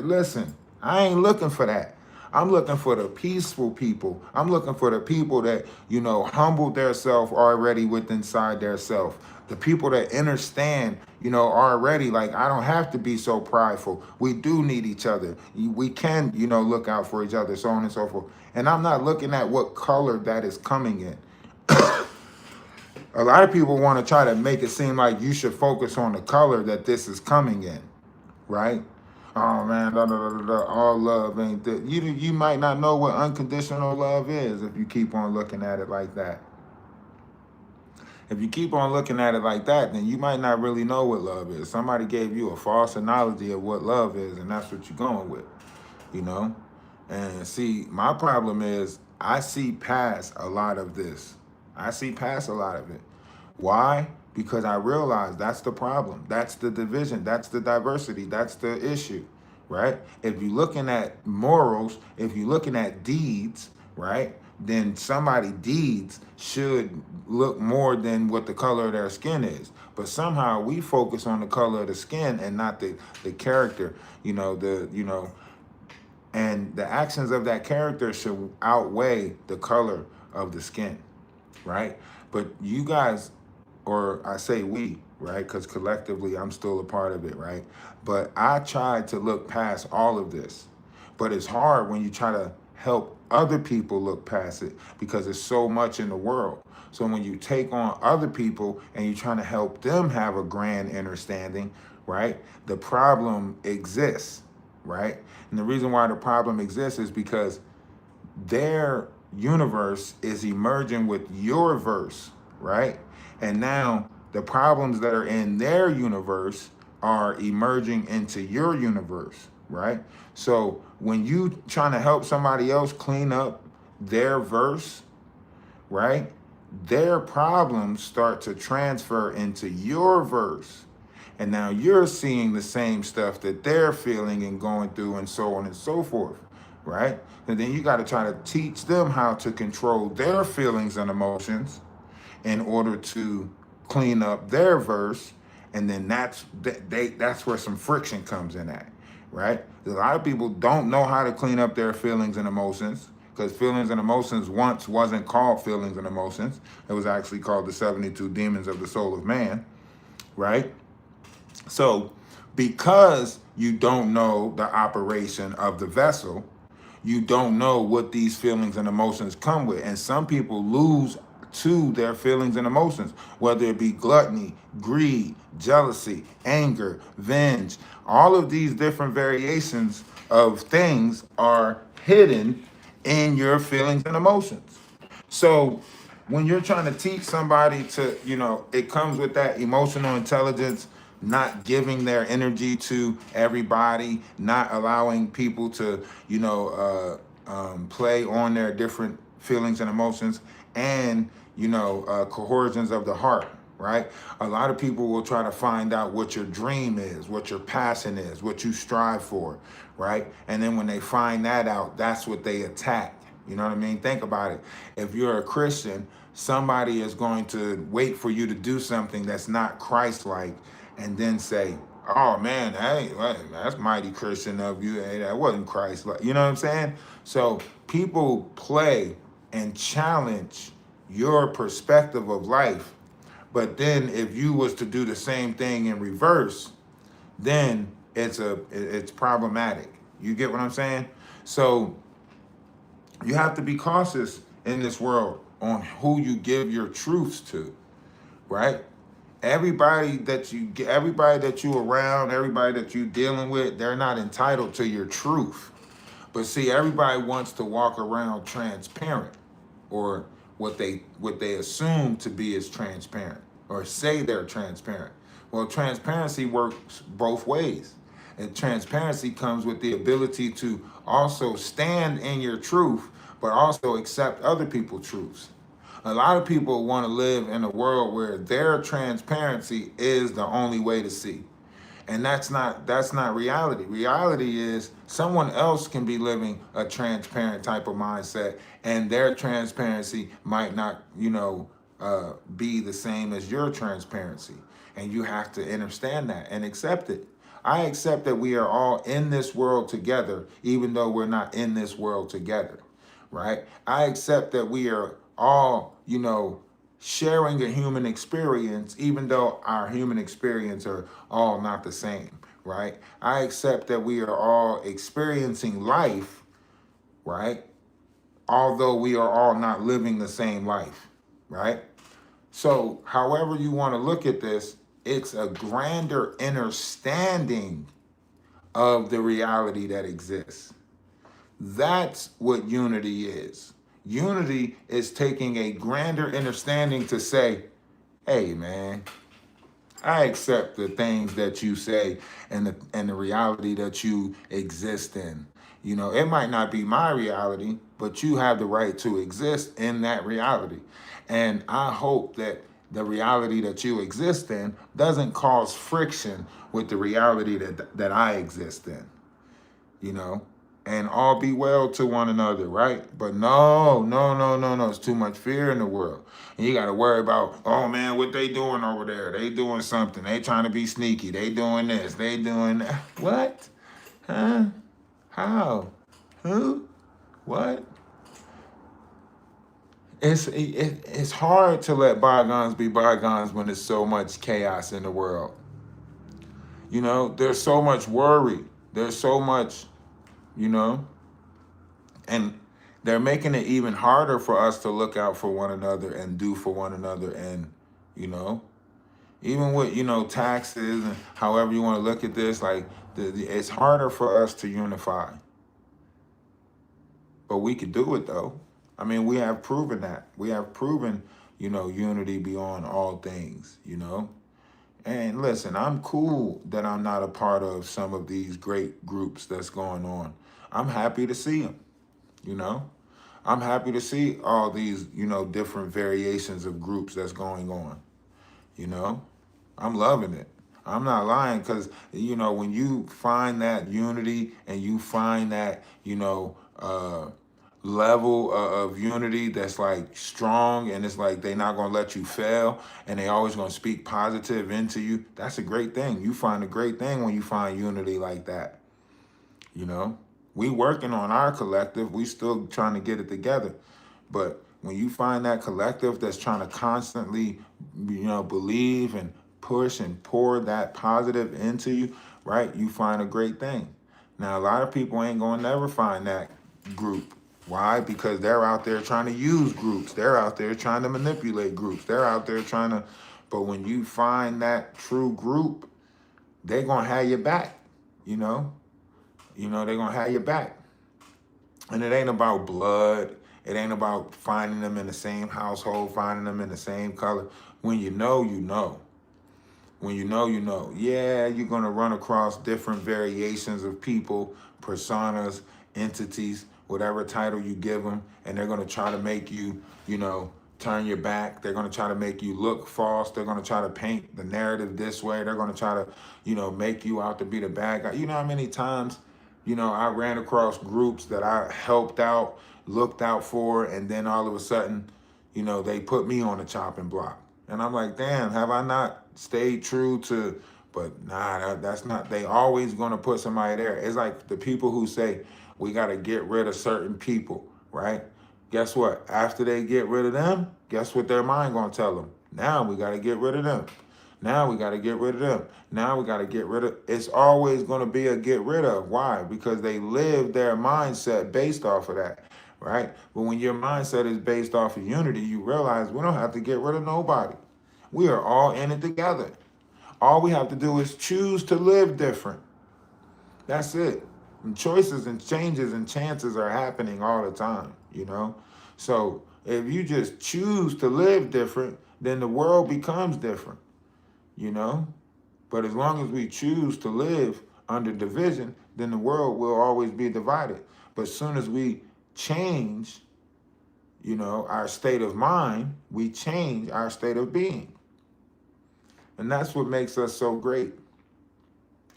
listen, I ain't looking for that. I'm looking for the peaceful people. I'm looking for the people that, humbled their self already within inside their self. The people that understand, already, like, I don't have to be so prideful. We do need each other. We can, look out for each other, so on and so forth. And I'm not looking at what color that is coming in. A lot of people want to try to make it seem like you should focus on the color that this is coming in, right? Oh man, all love ain't that. You might not know what unconditional love is if you keep on looking at it like that. If you keep on looking at it like that, then you might not really know what love is. Somebody gave you a false analogy of what love is, and that's what you're going with, you know? And see, my problem is I see past a lot of this. I see past a lot of it. Why? Because I realize that's the problem. That's the division. That's the diversity. That's the issue, right? If you're looking at morals, if you're looking at deeds, right, then somebody's deeds should look more than what the color of their skin is. But somehow we focus on the color of the skin and not the character, and the actions of that character should outweigh the color of the skin, right? But you guys, or I say we, right? Because collectively I'm still a part of it, right? But I tried to look past all of this. But it's hard when you try to help other people look past it because there's so much in the world. So when you take on other people and you're trying to help them have a grand understanding, right? The problem exists, right? And the reason why the problem exists is because their universe is emerging with your verse, right? And now the problems that are in their universe are emerging into your universe, right? So when you trying to help somebody else clean up their verse, right? Their problems start to transfer into your verse. And now you're seeing the same stuff that they're feeling and going through and so on and so forth, right? And then you got to try to teach them how to control their feelings and emotions in order to clean up their verse. And then that's where some friction comes in at, right? A lot of people don't know how to clean up their feelings and emotions because feelings and emotions once wasn't called feelings and emotions. It was actually called the 72 demons of the soul of man, right? So because you don't know the operation of the vessel, you don't know what these feelings and emotions come with. And some people lose to their feelings and emotions, whether it be gluttony, greed, jealousy, anger, venge. All of these different variations of things are hidden in your feelings and emotions. So when you're trying to teach somebody to, it comes with that emotional intelligence, not giving their energy to everybody, not allowing people to, play on their different feelings and emotions, and, coercions of the heart, right? A lot of people will try to find out what your dream is, what your passion is, what you strive for, right? And then when they find that out, that's what they attack. You know what I mean? Think about it. If you're a Christian, somebody is going to wait for you to do something that's not Christ-like and then say, oh man, hey, that's mighty Christian of you. Hey, that wasn't Christ-like. You know what I'm saying? So people play and challenge your perspective of life. But then if you was to do the same thing in reverse, then it's problematic. You get what I'm saying? So you have to be cautious in this world on who you give your truths to, right? Everybody that you around, everybody that you dealing with, they're not entitled to your truth. But see, everybody wants to walk around transparent, or what they assume to be as transparent, or say they're transparent. Well, transparency works both ways. And transparency comes with the ability to also stand in your truth, but also accept other people's truths. A lot of people want to live in a world where their transparency is the only way to see. And that's not reality. Reality is someone else can be living a transparent type of mindset, and their transparency might not, be the same as your transparency. And you have to understand that and accept it. I accept that we are all in this world together, even though we're not in this world together, right? I accept that we are all, sharing a human experience, even though our human experience are all not the same, right? I accept that we are all experiencing life, right? Although we are all not living the same life, right? So, however you want to look at this, it's a grander understanding of the reality that exists. That's what unity is. Unity is taking a grander understanding to say, hey, man, I accept the things that you say and the reality that you exist in. It might not be my reality, but you have the right to exist in that reality. And I hope that the reality that you exist in doesn't cause friction with the reality that I exist in, you know, and all be well to one another, right? But no, no, no, no, no. It's too much fear in the world. And you got to worry about, oh man, what they doing over there? They doing something. They trying to be sneaky. They doing this. They doing that. What? Huh? How? Who? What? It's hard to let bygones be bygones when there's so much chaos in the world. There's so much worry. There's so much, you know, and they're making it even harder for us to look out for one another and do for one another. And, even with, taxes and however you want to look at this, like it's harder for us to unify. But we could do it though. I mean, we have proven that. We have proven, unity beyond all things, And listen, I'm cool that I'm not a part of some of these great groups that's going on. I'm happy to see them, I'm happy to see all these, different variations of groups that's going on, I'm loving it. I'm not lying because, when you find that unity and you find that, level of unity that's like strong and it's like they're not going to let you fail and they always going to speak positive into you, that's a great thing. You find a great thing when you find unity like that. We working on our collective. We still trying to get it together. But when you find that collective that's trying to constantly, believe and push and pour that positive into you, right? You find a great thing. Now, a lot of people ain't going to never find that group. Why? Because they're out there trying to use groups. They're out there trying to manipulate groups. They're out there trying to, but when you find that true group, they're going to have your back, they're going to have your back. And it ain't about blood. It ain't about finding them in the same household, finding them in the same color. When you know, you know. When you know, you know. Yeah, you're going to run across different variations of people, personas, entities, whatever title you give them, and they're going to try to make you, turn your back. They're going to try to make you look false. They're going to try to paint the narrative this way. They're going to try to, make you out to be the bad guy. You know how many times, I ran across groups that I helped out, looked out for, and then all of a sudden, they put me on the chopping block. And I'm like, damn, have I not stayed true to, but nah, that's not, they always going to put somebody there. It's like the people who say, we got to get rid of certain people, right? Guess what? After they get rid of them, guess what their mind going to tell them? Now we got to get rid of them. Now we got to get rid of them. Now we got to get rid of, it's always going to be a get rid of. Why? Because they live their mindset based off of that, right? But when your mindset is based off of unity, you realize we don't have to get rid of nobody. We are all in it together. All we have to do is choose to live different. That's it. And choices and changes and chances are happening all the time, So if you just choose to live different, then the world becomes different, But as long as we choose to live under division, then the world will always be divided. But as soon as we change, our state of mind, we change our state of being. And that's what makes us so great,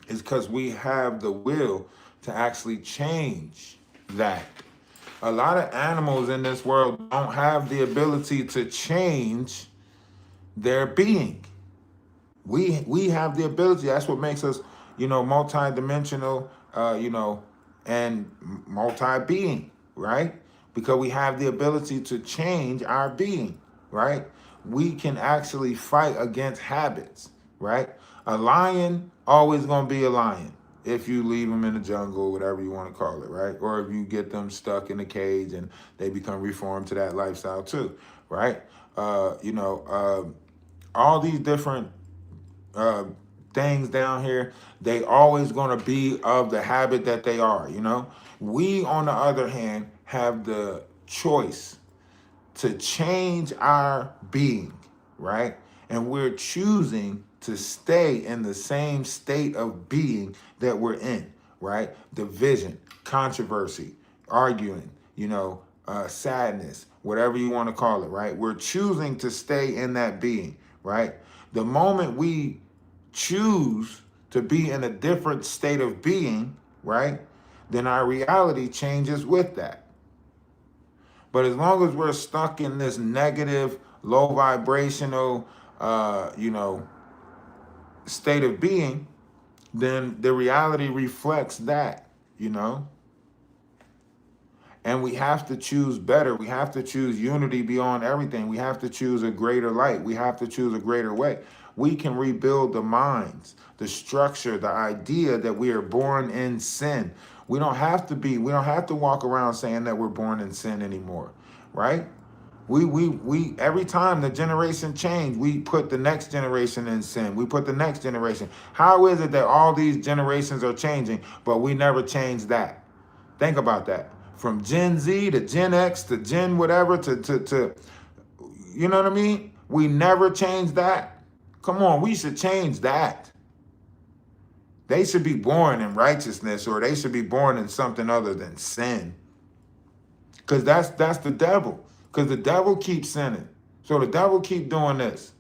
is because we have the will to actually change that. A lot of animals in this world don't have the ability to change their being. We have the ability. That's what makes us, multidimensional, and multi-being, right? Because we have the ability to change our being, right? We can actually fight against habits, right? A lion always gonna be a lion if you leave them in the jungle, whatever you want to call it, right? Or if you get them stuck in a cage and they become reformed to that lifestyle too, right? All these different uh, things down here, they always going to be of the habit that they are. We, on the other hand, have the choice to change our being, right? And we're choosing to stay in the same state of being that we're in, right? Division, controversy, arguing, sadness, whatever you want to call it, right? We're choosing to stay in that being, right? The moment we choose to be in a different state of being, right, then our reality changes with that. But as long as we're stuck in this negative, low vibrational, state of being, then the reality reflects that. And we have to choose better. We have to choose unity beyond everything. We have to choose a greater light. We have to choose a greater way. We can rebuild the minds, the structure, the idea that we are born in sin. We don't have to walk around saying that we're born in sin anymore, right? We every time the generation change, we put the next generation in sin. We put the next generation. How is it that all these generations are changing, but we never change that? Think about that. From Gen Z to Gen X to Gen whatever to you know what I mean? We never change that. Come on, we should change that. They should be born in righteousness, or they should be born in something other than sin. Because that's the devil. Because the devil keeps sinning. So the devil keep doing this.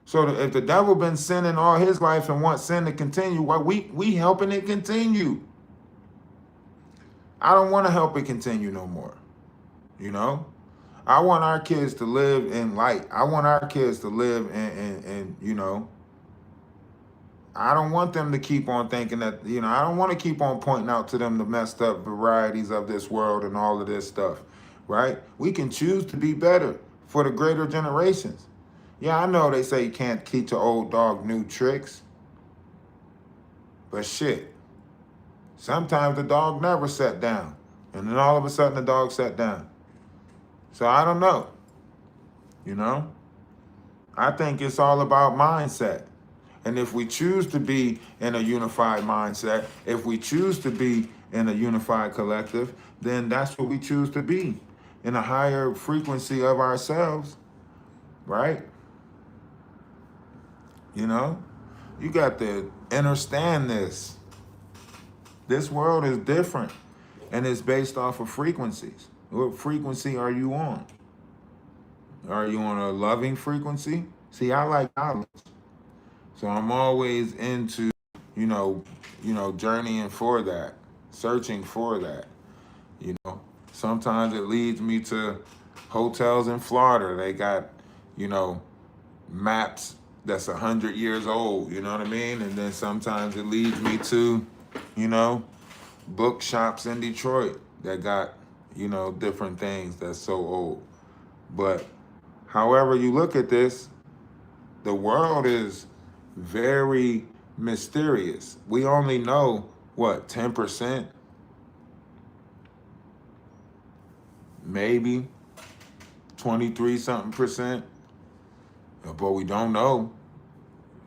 So if the devil been sinning all his life and wants sin to continue, well, we helping it continue. I don't want to help it continue no more. I want our kids to live in light. I want our kids to live in I don't want them to keep on thinking that, I don't want to keep on pointing out to them the messed up varieties of this world and all of this stuff, right? We can choose to be better for the greater generations. Yeah, I know they say you can't teach an old dog new tricks, but shit, sometimes the dog never sat down, and then all of a sudden the dog sat down. So I don't know, I think it's all about mindset. And if we choose to be in a unified mindset, if we choose to be in a unified collective, then that's what we choose to be, in a higher frequency of ourselves, right? You got to understand this. This world is different, and it's based off of frequencies. What frequency are you on? Are you on a loving frequency? See, I like knowledge. So I'm always into, journeying for that, searching for that. Sometimes it leads me to hotels in Florida. They got, maps that's 100 years old, you know what I mean? And then sometimes it leads me to, bookshops in Detroit that got, different things that's so old. But however you look at this, the world is very mysterious. We only know, 10%? Maybe 23 something percent. But we don't know.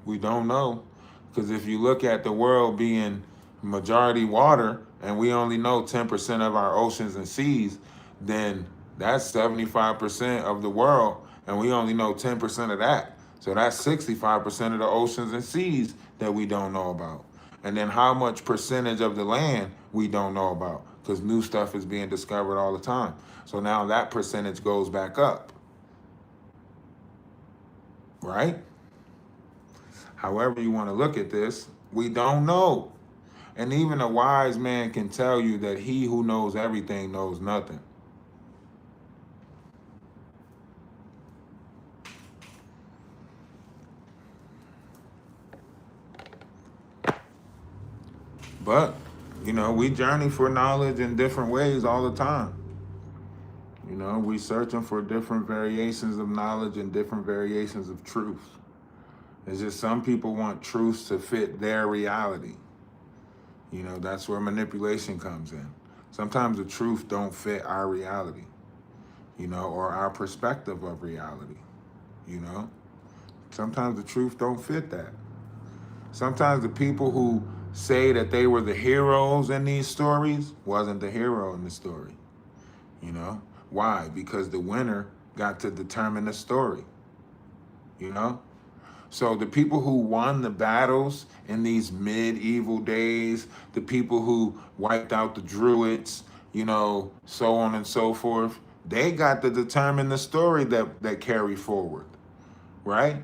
We don't know. Because if you look at the world being majority water, and we only know 10% of our oceans and seas, then that's 75% of the world, and we only know 10% of that. So that's 65% of the oceans and seas that we don't know about. And then how much percentage of the land we don't know about, because new stuff is being discovered all the time. So now that percentage goes back up, right? However you want to look at this, we don't know. And even a wise man can tell you that he who knows everything knows nothing. But, we journey for knowledge in different ways all the time. We searching for different variations of knowledge and different variations of truth. It's just some people want truths to fit their reality. That's where manipulation comes in. Sometimes the truth don't fit our reality, or our perspective of reality, you know. Sometimes the truth don't fit that. Sometimes the people who say that they were the heroes in these stories wasn't the hero in the story, you know. Why? Because the winner got to determine the story, you know. So the people who won the battles in these medieval days, the people who wiped out the druids, so on and so forth, they got to determine the story that carry forward, right?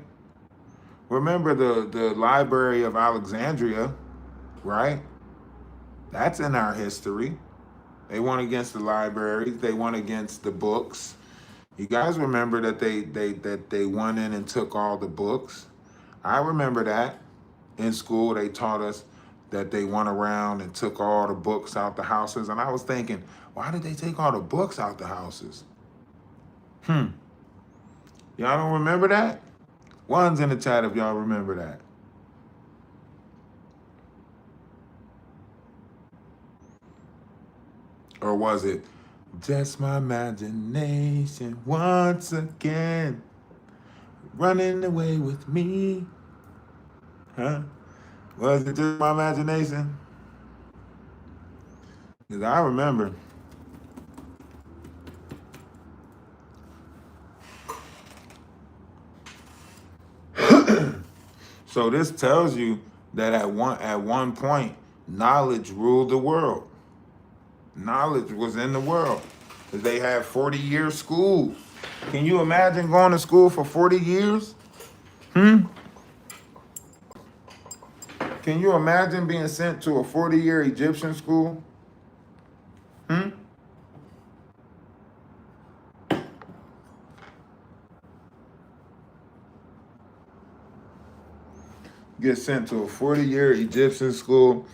Remember the Library of Alexandria, right? That's in our history. They won against the libraries. They won against the books. You guys remember that they went in and took all the books. I remember that. In school, they taught us that they went around and took all the books out the houses. And I was thinking, why did they take all the books out the houses? Y'all don't remember that? One's in the chat if y'all remember that. Or was it just my imagination once again running away with me? Huh? Was it just my imagination? Because I remember. So this tells you that at one point, knowledge ruled the world. Knowledge was in the world. They had 40-year schools. Can you imagine going to school for 40 years? Can you imagine being sent to a 40-year Egyptian school? Get sent to a 40-year Egyptian school.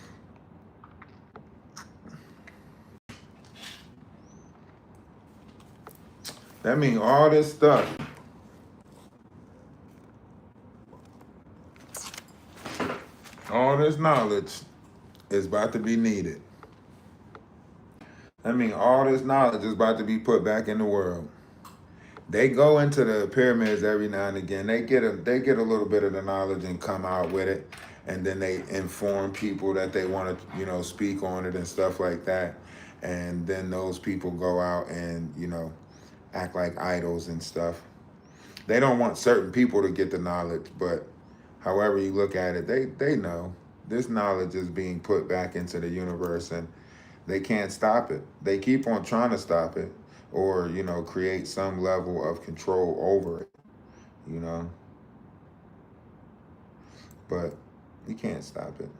That means all this stuff. All this knowledge is about to be needed. That means all this knowledge is about to be put back in the world. They go into the pyramids every now and again. They get a little bit of the knowledge and come out with it, and then they inform people that they want to speak on it and stuff like that. And then those people go out and act like idols and stuff. They don't want certain people to get the knowledge, but however you look at it, they know this knowledge is being put back into the universe, and they can't stop it. They keep on trying to stop it, or create some level of control over it, but you can't stop it.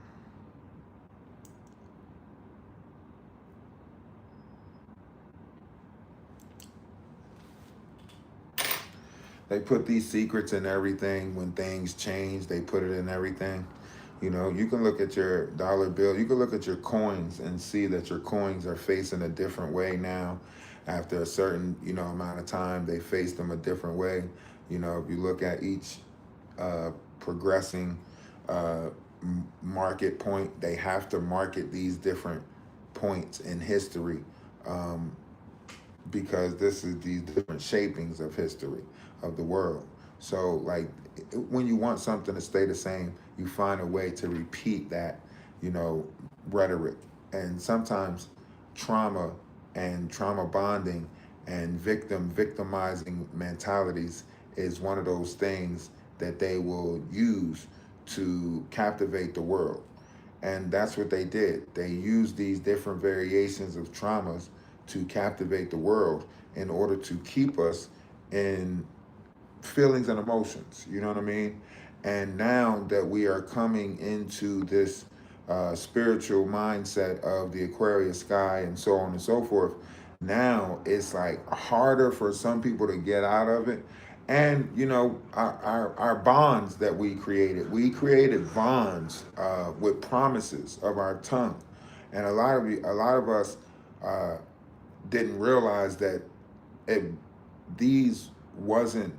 They put these secrets in everything. When things change, they put it in everything. You can look at your dollar bill, you can look at your coins and see that your coins are facing a different way now. After a certain, amount of time, they face them a different way. If you look at each progressing market point, they have to market these different points in history because this is these different shapings of history of the world. So like when you want something to stay the same, you find a way to repeat that, rhetoric. And sometimes trauma and trauma bonding and victimizing mentalities is one of those things that they will use to captivate the world. And that's what they did. They used these different variations of traumas to captivate the world in order to keep us in feelings and emotions, you know what I mean? And now that we are coming into this spiritual mindset of the Aquarius sky and so on and so forth, now it's like harder for some people to get out of it. And you know, our bonds that we created bonds with promises of our tongue, and a lot of us uh, didn't realize that it these wasn't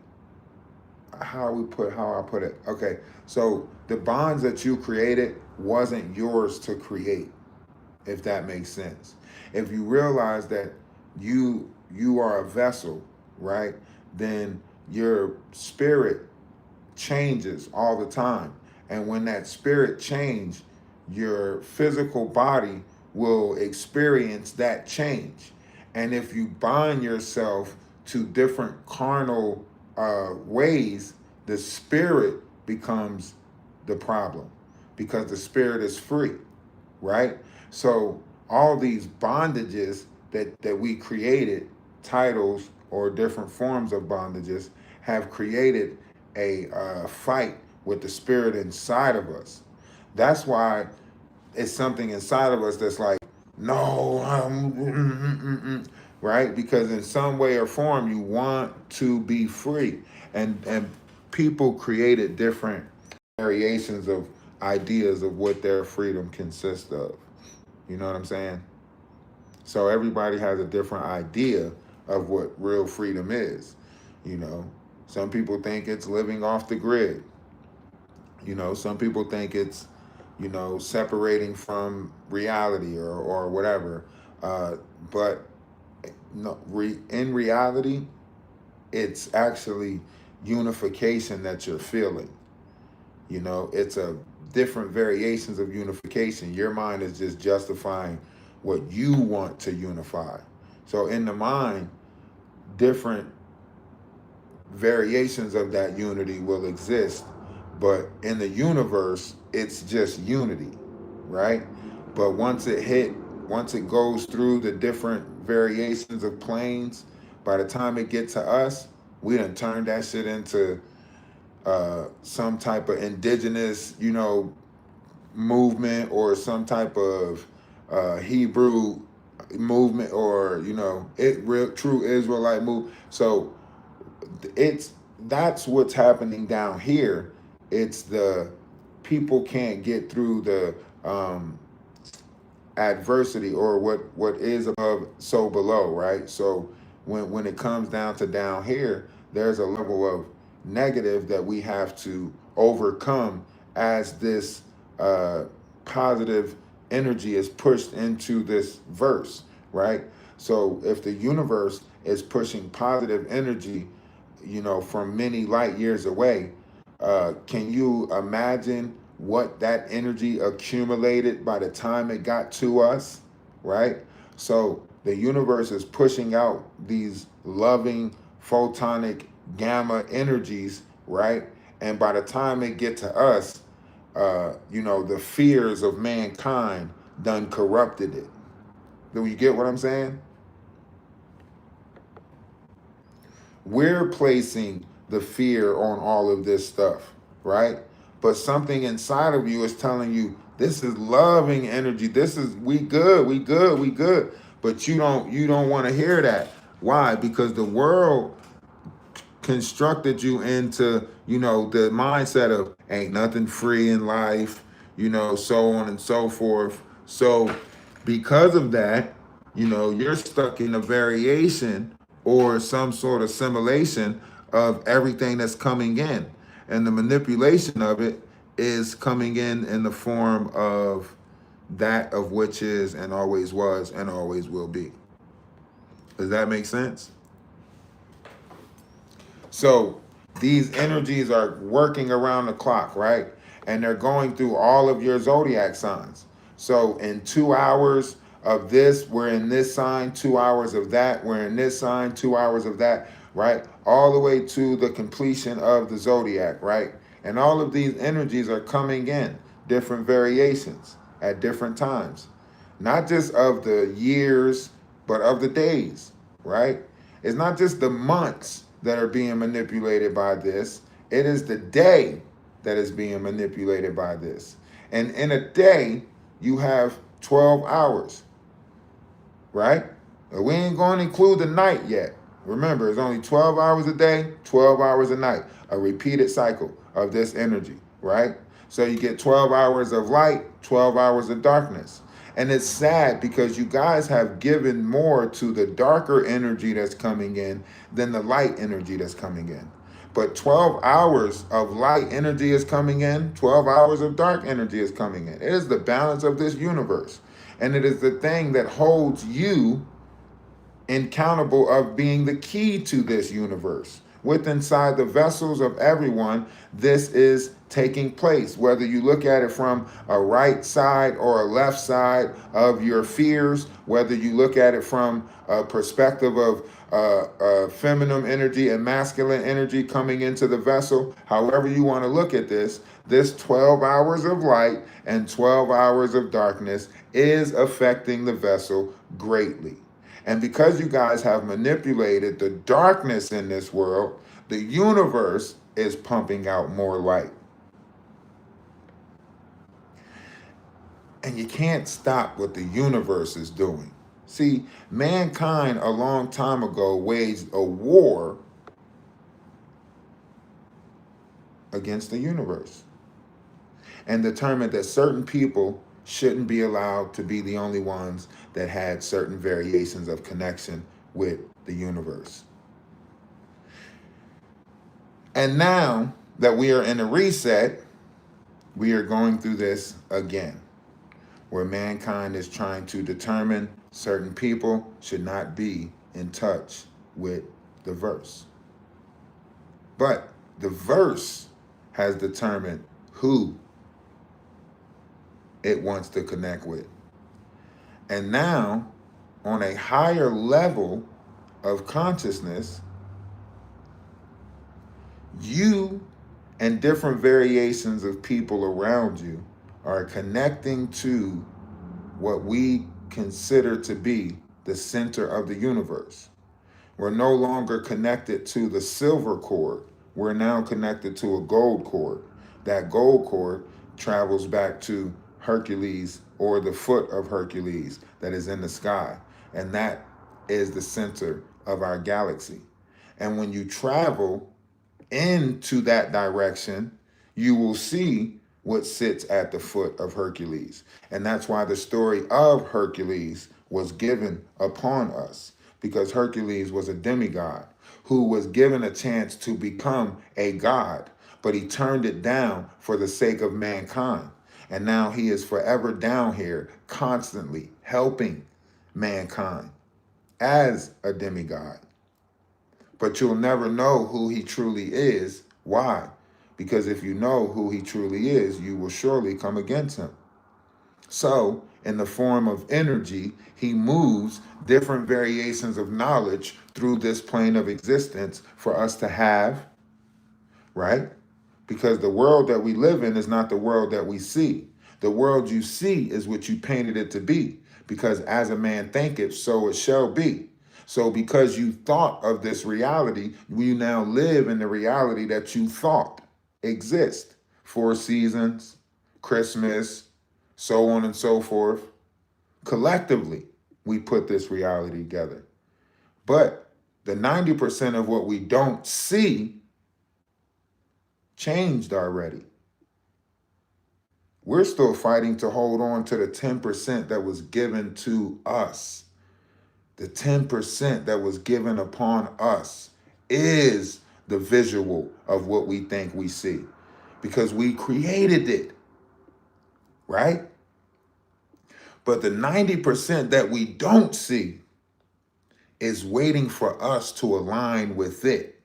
how I put it. Okay, so the bonds that you created wasn't yours to create, if that makes sense. If you realize that you are a vessel, right? Then your spirit changes all the time. And when that spirit change, your physical body will experience that change. And if you bind yourself to different carnal ways, the spirit becomes the problem because the spirit is free, right? So all these bondages that we created, titles or different forms of bondages, have created a fight with the spirit inside of us. That's why it's something inside of us that's like, no, right? Because in some way or form, you want to be free, and people created different variations of ideas of what their freedom consists of. You know what I'm saying? So everybody has a different idea of what real freedom is. You know, some people think it's living off the grid. You know, some people think it's, you know, separating from reality or whatever. But no, in reality, it's actually unification that you're feeling. You know, it's a different variations of unification. Your mind is just justifying what you want to unify. So in the mind, different variations of that unity will exist, but in the universe, it's just unity, right? But once it goes through the different variations of planes, by the time it gets to us, we done turned that shit into some type of indigenous, you know, movement or some type of Hebrew movement or, you know, true Israelite move. So it's that's what's happening down here. It's the people can't get through the adversity or what is above so below, right? So when it comes down to down here, there's a level of negative that we have to overcome as this positive energy is pushed into this verse, right? So if the universe is pushing positive energy, you know, from many light years away, can you imagine what that energy accumulated by the time it got to us, right? So the universe is pushing out these loving photonic gamma energies, right? And by the time it get to us, you know, the fears of mankind done corrupted it. Do you get what I'm saying? We're placing the fear on all of this stuff, right? But something inside of you is telling you this is loving energy. This is we good, we good, we good. But you don't want to hear that. Why? Because the world constructed you into, you know, the mindset of ain't nothing free in life, you know, so on and so forth. So because of that, you know, you're stuck in a variation or some sort of simulation of everything that's coming in. And the manipulation of it is coming in the form of that of which is and always was and always will be. Does that make sense? So these energies are working around the clock, right? And they're going through all of your zodiac signs. So in 2 hours of this, we're in this sign, 2 hours of that, we're in this sign, 2 hours of that, right? All the way to the completion of the zodiac, right? And all of these energies are coming in, different variations at different times, not just of the years, but of the days, right? It's not just the months that are being manipulated by this, it is the day that is being manipulated by this. And in a day, you have 12 hours, right? We ain't going to include the night yet, Remember, it's only 12 hours a day, 12 hours a night, a repeated cycle of this energy, right? So you get 12 hours of light, 12 hours of darkness. And it's sad because you guys have given more to the darker energy that's coming in than the light energy that's coming in. But 12 hours of light energy is coming in, 12 hours of dark energy is coming in. It is the balance of this universe. And it is the thing that holds you accountable of being the key to this universe. With inside the vessels of everyone, this is taking place. Whether you look at it from a right side or a left side of your fears, whether you look at it from a perspective of feminine energy and masculine energy coming into the vessel, however you want to look at this 12 hours of light and 12 hours of darkness is affecting the vessel greatly. And because you guys have manipulated the darkness in this world, the universe is pumping out more light. And you can't stop what the universe is doing. See, mankind a long time ago waged a war against the universe and determined that certain people shouldn't be allowed to be the only ones that had certain variations of connection with the universe. And now that we are in a reset, we are going through this again, where mankind is trying to determine certain people should not be in touch with the verse. But the verse has determined who it wants to connect with. And now, on a higher level of consciousness, you and different variations of people around you are connecting to what we consider to be the center of the universe. We're no longer connected to the silver cord. We're now connected to a gold cord. That gold cord travels back to Hercules, or the foot of Hercules that is in the sky. And that is the center of our galaxy. And when you travel into that direction, you will see what sits at the foot of Hercules. And that's why the story of Hercules was given upon us, because Hercules was a demigod who was given a chance to become a god, but he turned it down for the sake of mankind. And now he is forever down here, constantly helping mankind as a demigod. But you'll never know who he truly is. Why? Because if you know who he truly is, you will surely come against him. So, in the form of energy, he moves different variations of knowledge through this plane of existence for us to have, right? Because the world that we live in is not the world that we see. The world you see is what you painted it to be. Because as a man thinketh, so it shall be. So because you thought of this reality, you now live in the reality that you thought exists. 4 seasons, Christmas, so on and so forth. Collectively, we put this reality together. But the 90% of what we don't see changed already. We're still fighting to hold on to the 10% that was given to us. The 10% that was given upon us is the visual of what we think we see, because we created it, right? But the 90% that we don't see is waiting for us to align with it.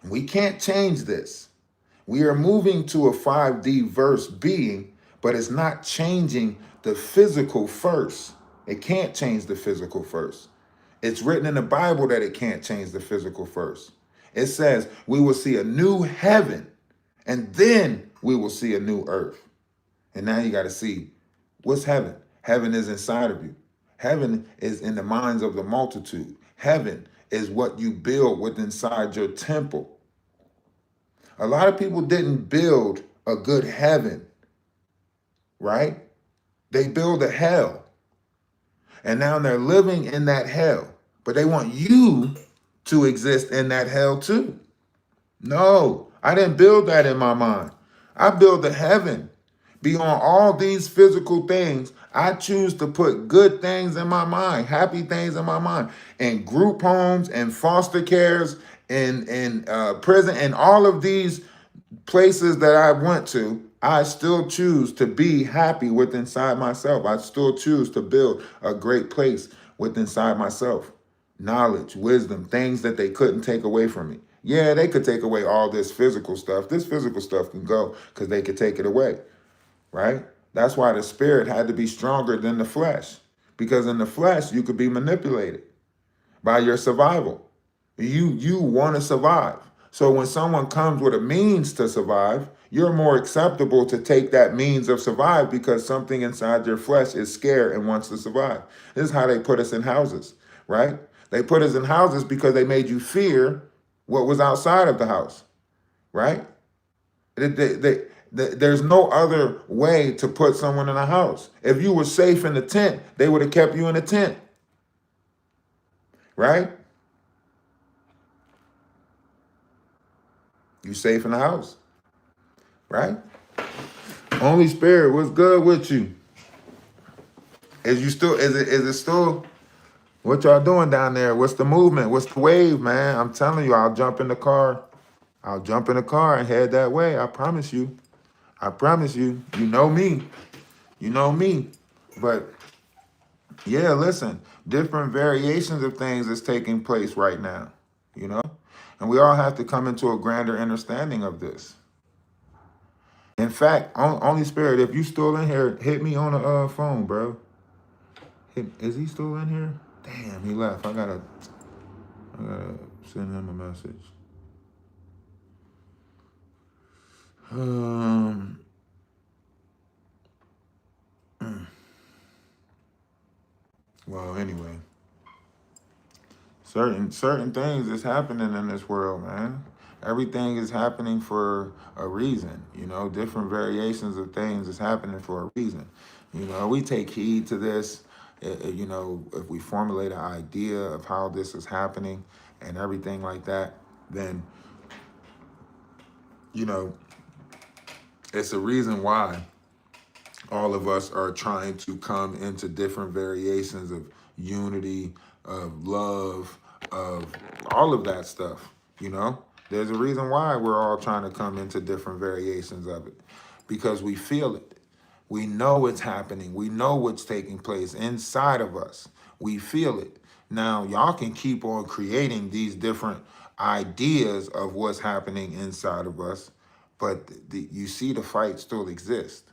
We can't change this. We are moving to a 5D verse being, but it's not changing the physical first. It can't change the physical first. It's written in the Bible that it can't change the physical first. It says we will see a new heaven and then we will see a new earth. And now you got to see, what's heaven? Heaven is inside of you. Heaven is in the minds of the multitude. Heaven is what you build within inside your temple. A lot of people didn't build a good heaven, right? They build a hell. And now they're living in that hell. But they want you to exist in that hell too. No, I didn't build that in my mind. I built a heaven. Beyond all these physical things, I choose to put good things in my mind, happy things in my mind, and group homes and foster cares and prison and all of these places that I went to. I still choose to be happy with inside myself. I still choose to build a great place with inside myself. Knowledge, wisdom, things that they couldn't take away from me. Yeah, they could take away all this physical stuff. This physical stuff can go because they could take it away, right? That's why the spirit had to be stronger than the flesh. Because in the flesh, you could be manipulated by your survival. You want to survive. So when someone comes with a means to survive, you're more acceptable to take that means of survive because something inside your flesh is scared and wants to survive. This is how they put us in houses, right? They put us in houses because they made you fear what was outside of the house, right? There's no other way to put someone in a house. If you were safe in the tent, they would have kept you in the tent, right? You safe in the house, right? Holy Spirit, what's good with you? Is it still, what y'all doing down there? What's the movement? What's the wave, man? I'm telling you, I'll jump in the car. I'll jump in the car and head that way. I promise you. I promise you. You know me. You know me. But yeah, listen, different variations of things is taking place right now, you know? And we all have to come into a grander understanding of this. In fact, Holy Spirit, if you still in here, hit me on the phone, bro. Is he still in here? Damn, he left. I gotta send him a message. Well, anyway, certain things is happening in this world, man. Everything is happening for a reason, you know. Different variations of things is happening for a reason. You know, we take heed to this. You know, if we formulate an idea of how this is happening and everything like that, then, you know, it's a reason why all of us are trying to come into different variations of unity, of love, of all of that stuff, you know? There's a reason why we're all trying to come into different variations of it, because we feel it. We know it's happening. We know what's taking place inside of us. We feel it. Now, y'all can keep on creating these different ideas of what's happening inside of us, but you see the fight still exists.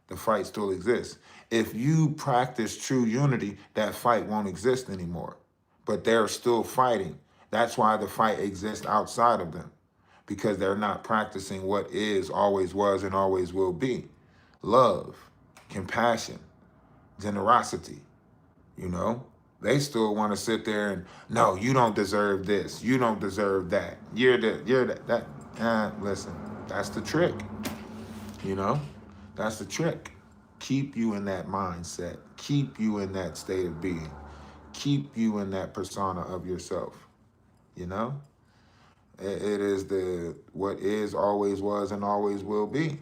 The fight still exists. If you practice true unity, that fight won't exist anymore. But they're still fighting. That's why the fight exists outside of them, because they're not practicing what is, always was, and always will be. Love, compassion, generosity, you know? They still want to sit there and, no, you don't deserve this. You don't deserve that. You're that. Listen, that's the trick, you know? That's the trick. Keep you in that mindset. Keep you in that state of being. Keep you in that persona of yourself. You know? It is what is, always was, and always will be.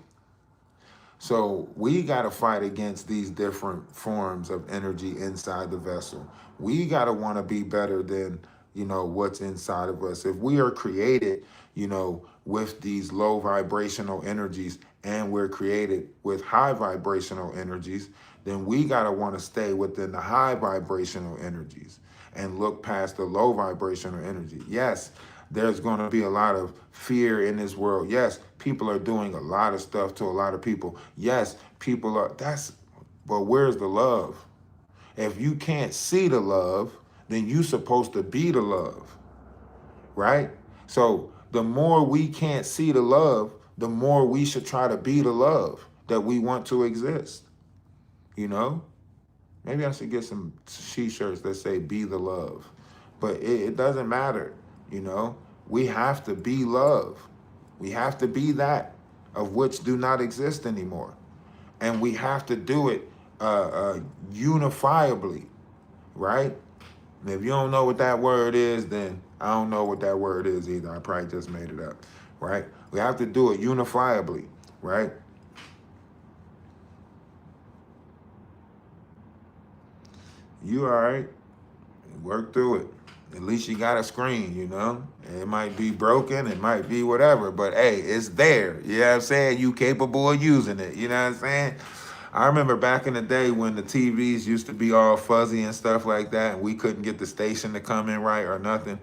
So we got to fight against these different forms of energy inside the vessel. We got to want to be better than, you know, what's inside of us. If we are created, you know, with these low vibrational energies and we're created with high vibrational energies, then we got to want to stay within the high vibrational energies and look past the low vibrational energy. Yes, there's going to be a lot of fear in this world. Yes, people are doing a lot of stuff to a lot of people. Yes, but where's the love? If you can't see the love, then you're supposed to be the love, right? So the more we can't see the love, the more we should try to be the love that we want to exist, you know? Maybe I should get some t-shirts that say be the love, but it doesn't matter, you know? We have to be love. We have to be that of which do not exist anymore. And we have to do it unifiably, right? And if you don't know what that word is, then I don't know what that word is either. I probably just made it up, right? We have to do it unifiably, right? You all right? Work through it. At least you got a screen, you know? It might be broken, it might be whatever, but hey, it's there. You know what I'm saying? You capable of using it. You know what I'm saying? I remember back in the day when the TVs used to be all fuzzy and stuff like that, and we couldn't get the station to come in right or nothing.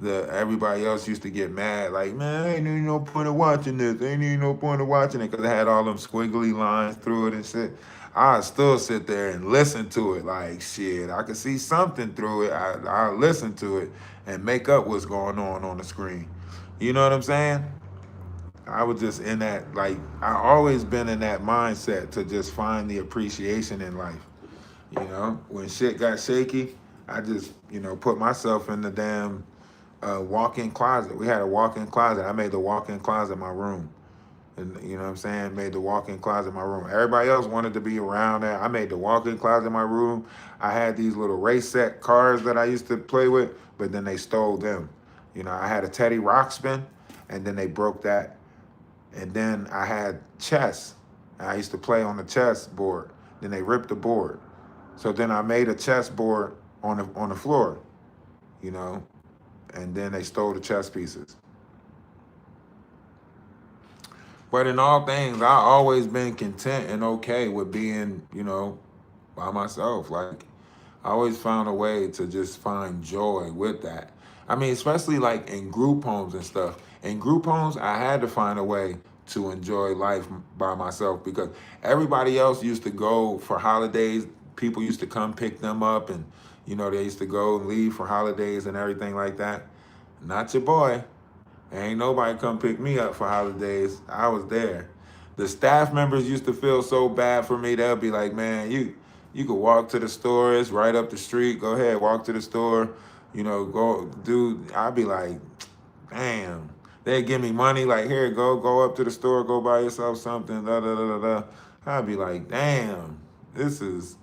Everybody else used to get mad, like, man, ain't even no point of watching this. Ain't even no point of watching it, because it had all them squiggly lines through it and shit. I still sit there and listen to it, like, shit, I can see something through it. I listen to it and make up what's going on the screen. You know what I'm saying? I was just in that, like, I always been in that mindset to just find the appreciation in life. You know, when shit got shaky, I just, put myself in the damn walk-in closet. We had a walk-in closet. I made the walk-in closet my room. And you know what I'm saying? Made the walk-in closet my room. Everybody else wanted to be around there. I made the walk-in closet my room. I had these little race set cars that I used to play with, but then they stole them. I had a Teddy Ruxpin, and then they broke that. And then I had chess. I used to play on the chess board. Then they ripped the board. So then I made a chess board on the floor, and then they stole the chess pieces. But in all things, I always been content and okay with being, by myself. Like, I always found a way to just find joy with that. I mean, especially like in group homes and stuff. In group homes, I had to find a way to enjoy life by myself, because everybody else used to go for holidays. People used to come pick them up, and, they used to go and leave for holidays and everything like that. Not your boy. Ain't nobody come pick me up for holidays. I was there. The staff members used to feel so bad for me. They'll be like, man, you could walk to the store. It's right up the street. Go ahead, walk to the store. Go do. I'd be like, damn. They'd give me money, like, here, go up to the store, go buy yourself something, da da da da da. I'd be like, damn, this is.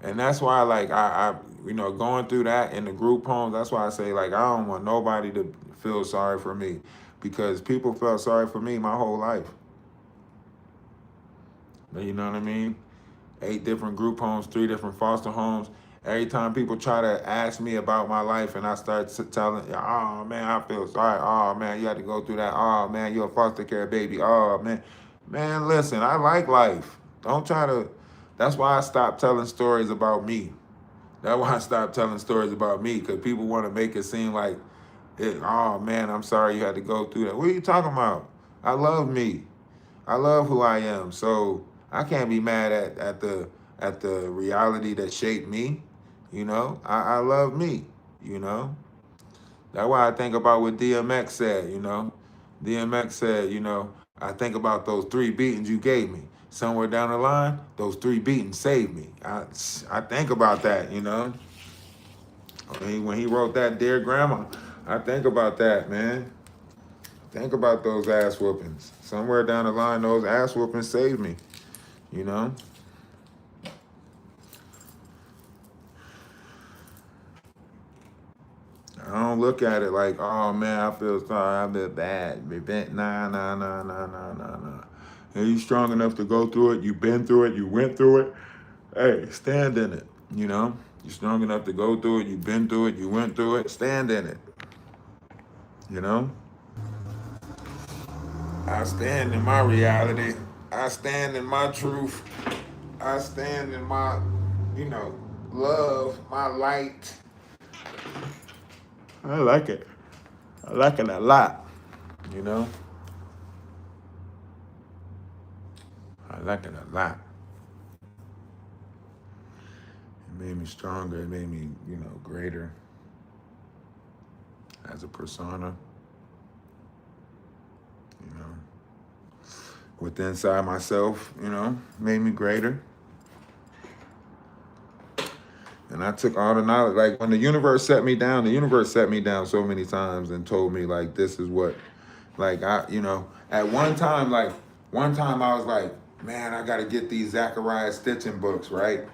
And that's why, like, I going through that in the group homes, that's why I say, like, I don't want nobody to feel sorry for me, because people felt sorry for me my whole life. You know what I mean? 8 different group homes, 3 different foster homes. Every time people try to ask me about my life and I start telling, oh, man, I feel sorry. Oh, man, you had to go through that. Oh, man, you're a foster care baby. Oh, man. Man, listen, I like life. Don't try to. That's why I stopped telling stories about me. That's why I stopped telling stories about me, because people want to make it seem like, oh, man, I'm sorry you had to go through that. What are you talking about? I love me. I love who I am. So I can't be mad at the reality that shaped me. I love me. That's why I think about what DMX said. DMX said, I think about those 3 beatings you gave me. Somewhere down the line, those 3 beatings saved me. I think about that. When he wrote that Dear Grandma, I think about that, man. Think about those ass whoopings. Somewhere down the line, those ass whoopings saved me. I don't look at it like, oh man, I feel sorry, I feel bad. Nah, nah, nah, nah, nah, nah, nah. Hey, you strong enough to go through it. You've been through it. You went through it. Hey, stand in it. You're strong enough to go through it. You've been through it. You went through it. Stand in it. I stand in my reality. I stand in my truth. I stand in my, love, my light. I like it. I like it a lot. I like it a lot. It made me stronger. It made me, greater as a persona. With inside myself, made me greater. And I took all the knowledge. Like, when the universe set me down so many times and told me, like, this is what, like, at one time I was like, man, I got to get these Zachariah stitching books, right?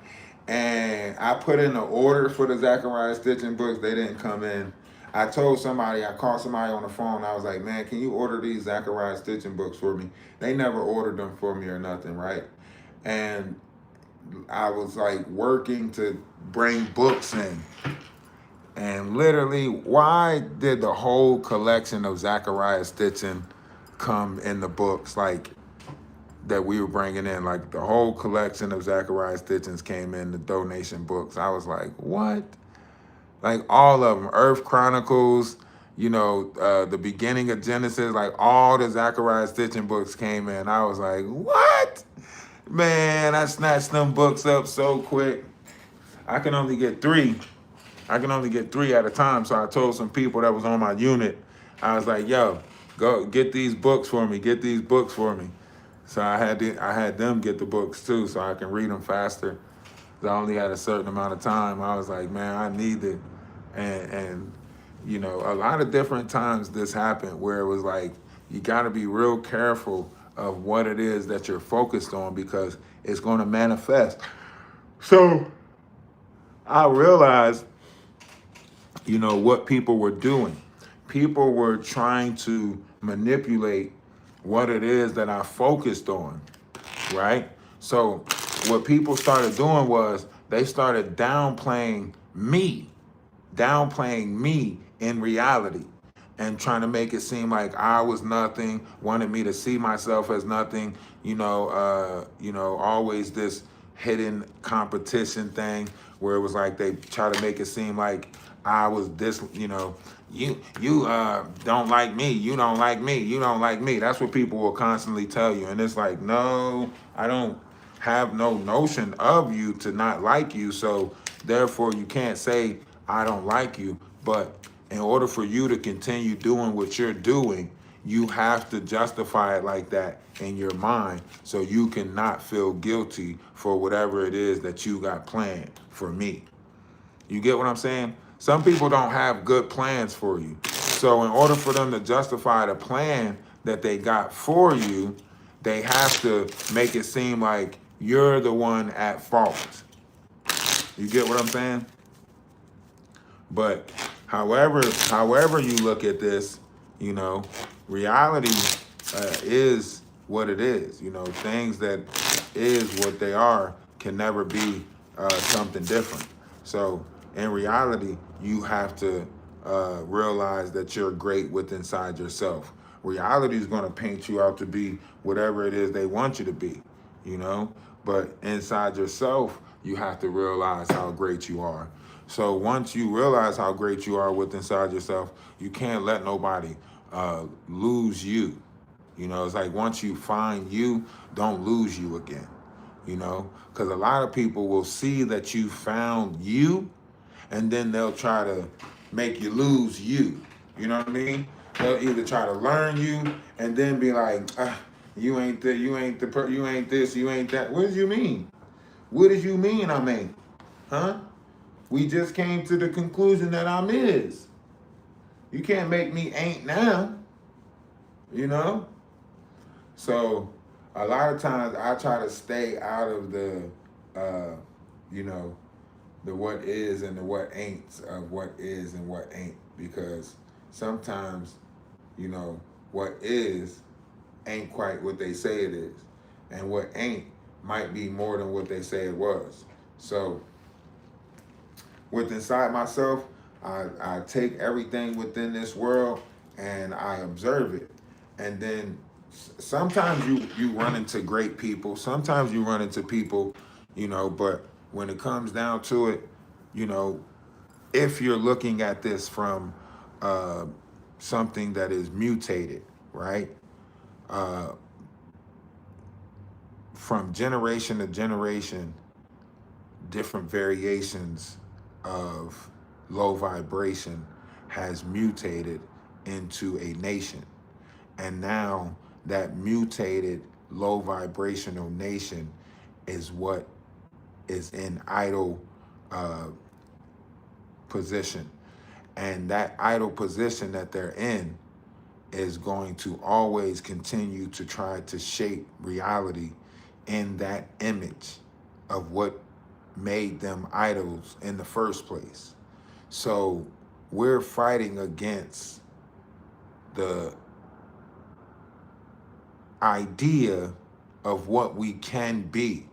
And I put in an order for the Zachariah stitching books. They didn't come in. I told somebody, I called somebody on the phone. I was like, man, can you order these Zachariah stitching books for me? They never ordered them for me or nothing, right? And I was like working to bring books in. And literally, why did the whole collection of Zachariah stitching come in the books like that we were bringing in? Like the whole collection of Zachariah stitchings came in the donation books. I was like, what? Like all of them, Earth Chronicles, the beginning of Genesis, like all the Zachariah stitching books came in. I was like, what? Man, I snatched them books up so quick. I can only get three. I can only get three at a time. So I told some people that was on my unit, I was like, yo, go get these books for me. Get these books for me. So I had them get the books too, so I can read them faster. I only had a certain amount of time. I was like, man, I need it. And a lot of different times this happened where it was like, you got to be real careful of what it is that you're focused on because it's going to manifest. So I realized, what people were doing. People were trying to manipulate what it is that I focused on, right? So what people started doing was they started downplaying me in reality and trying to make it seem like I was nothing, wanted me to see myself as nothing, always this hidden competition thing where it was like they try to make it seem like I was this, you don't like me, you don't like me, you don't like me. That's what people will constantly tell you. And it's like, no, I don't have no notion of you to not like you. So therefore you can't say I don't like you. But in order for you to continue doing what you're doing, you have to justify it like that in your mind so you cannot feel guilty for whatever it is that you got planned for me. You get what I'm saying? Some people don't have good plans for you. So in order for them to justify the plan that they got for you, they have to make it seem like you're the one at fault. You get what I'm saying? But however you look at this, reality is what it is. Things that is what they are can never be something different. So in reality, you have to realize that you're great within inside yourself. Reality is going to paint you out to be whatever it is they want you to be, but inside yourself, you have to realize how great you are. So once you realize how great you are within inside yourself, you can't let nobody lose you. It's like once you find you, don't lose you again. Because a lot of people will see that you found you, and then they'll try to make you lose you. You know what I mean? They'll either try to learn you and then be like, you ain't this, you ain't that. What do you mean? What did you mean I'm ain't? Huh? We just came to the conclusion that I'm is. You can't make me ain't now. So a lot of times I try to stay out of the, the what is and the what ain'ts of what is and what ain't, because sometimes, what is ain't quite what they say it is, and what ain't might be more than what they say it was. So with inside myself, I take everything within this world and I observe it. And then sometimes you run into great people. Sometimes you run into people, but when it comes down to it, if you're looking at this from something that is mutated, right? From generation to generation, different variations of low vibration has mutated into a nation. And now that mutated low vibrational nation is what is in idle position. And that idle position that they're in is going to always continue to try to shape reality in that image of what made them idols in the first place. So we're fighting against the idea of what we can be,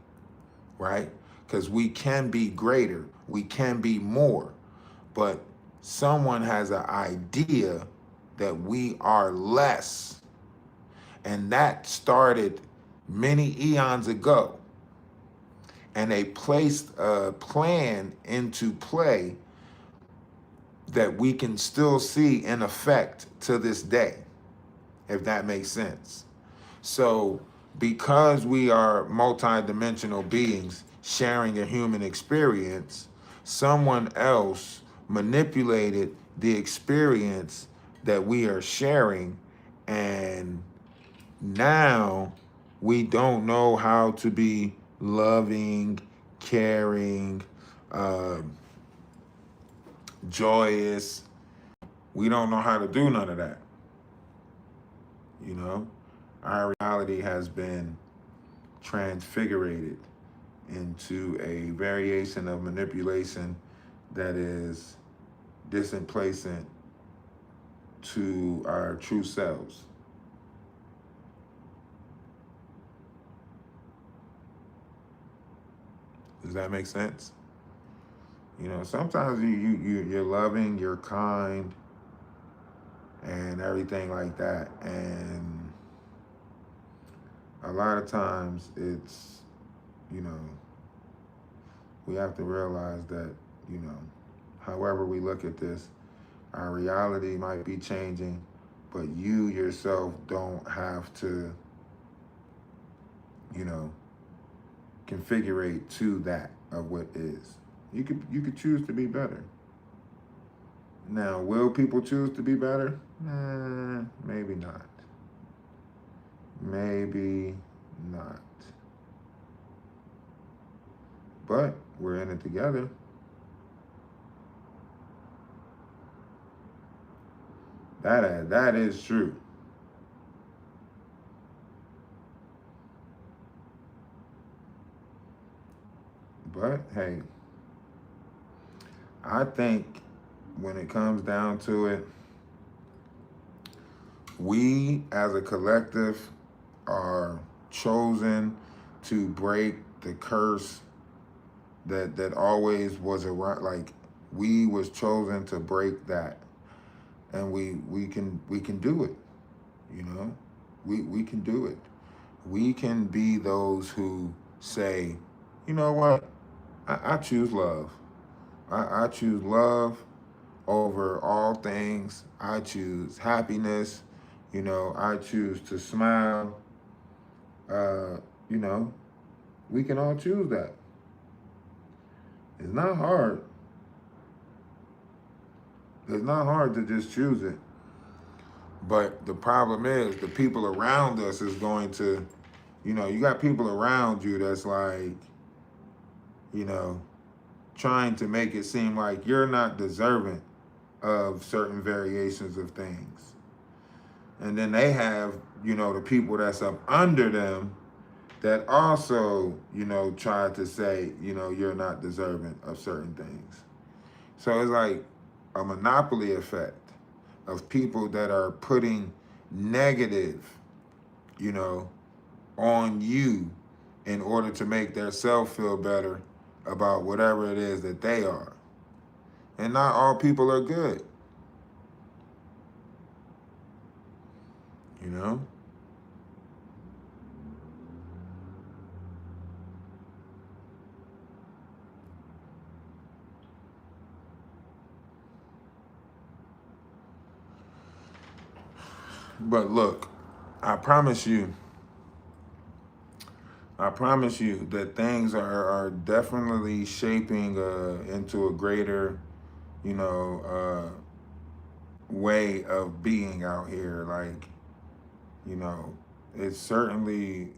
right? Because we can be greater, we can be more, but someone has an idea that we are less. And that started many eons ago. And they placed a plan into play that we can still see in effect to this day, if that makes sense. So, because we are multidimensional beings sharing a human experience, someone else manipulated the experience that we are sharing, and now we don't know how to be loving, caring, uh, joyous. We don't know how to do none of that. You know, our reality has been transfigurated into a variation of manipulation that is displacent to our true selves. Does that make sense? You know, sometimes you're loving, you're kind, and everything like that, and a lot of times it's, you know, we have to realize that, you know, however we look at this, our reality might be changing, but you yourself don't have to, you know, configurate to that of what is. You could choose to be better. Now, will people choose to be better? Maybe not. Maybe not. But we're in it together. That is true. But hey, I think when it comes down to it, we as a collective are chosen to break the curse that always was around. Like, we was chosen to break that, and we can do it. You know, we can do it. We can be those who say, you know what, I choose love. I choose love over all things. I choose happiness. You know, I choose to smile. You know, we can all choose that. It's not hard. It's not hard to just choose it. But the problem is the people around us is going to, you know, you got people around you that's like, you know, trying to make it seem like you're not deserving of certain variations of things. And then they have, you know, the people that's up under them that also, you know, try to say, you know, you're not deserving of certain things. So it's like a monopoly effect of people that are putting negative, you know, on you in order to make their self feel better about whatever it is that they are. And not all people are good, you know? But look, I promise you, that things are definitely shaping into a greater, you know, way of being out here. Like, you know, it's certainly,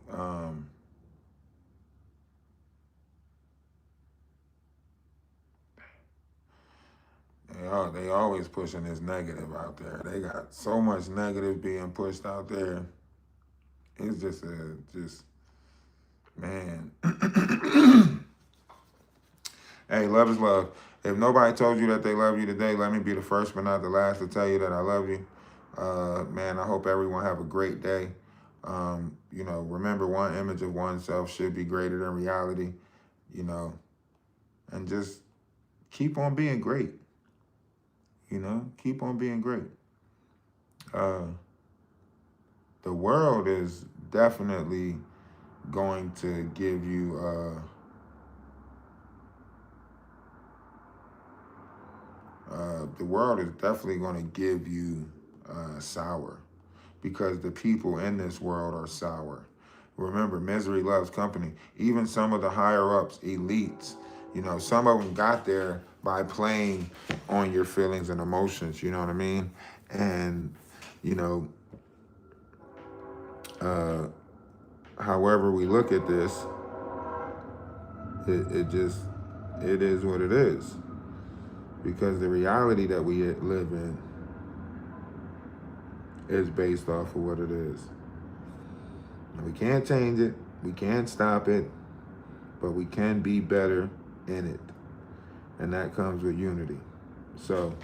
they always pushing this negative out there. They got so much negative being pushed out there. It's just man. Hey, love is love. If nobody told you that they love you today, let me be the first but not the last to tell you that I love you. Man, I hope everyone have a great day. You know, remember, one image of oneself should be greater than reality, you know, and just keep on being great, you know, keep on being great. Uh, the world is definitely going to give you, the world is definitely going to give you sour, because the people in this world are sour. Remember, misery loves company. Even some of the higher ups, elites, you know, some of them got there by playing on your feelings and emotions, you know what I mean? And, you know, uh, however we look at this, it is what it is. Because the reality that we live in is based off of what it is. And we can't change it, we can't stop it, but we can be better in it. And that comes with unity. So,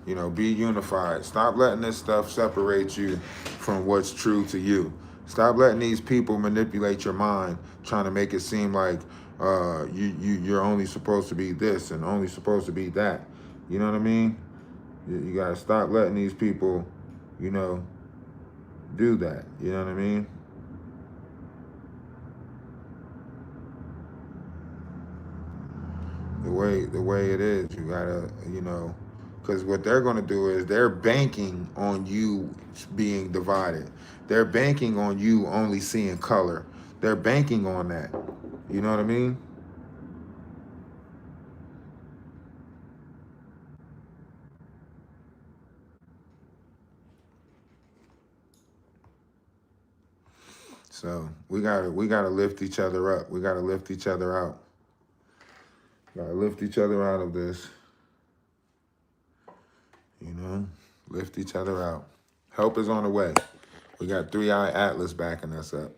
you know, be unified. Stop letting this stuff separate you from what's true to you. Stop letting these people manipulate your mind, trying to make it seem like you're only supposed to be this and only supposed to be that. You know what I mean? You got to stop letting these people, you know, do that. You know what I mean? The way it is, you gotta, you know, because what they're gonna do is they're banking on you being divided. They're banking on you only seeing color. They're banking on that. You know what I mean? So we gotta lift each other up. We gotta lift each other out. Gotta lift each other out of this. You know, lift each other out. Help is on the way. We got 3 Eye Atlas backing us up.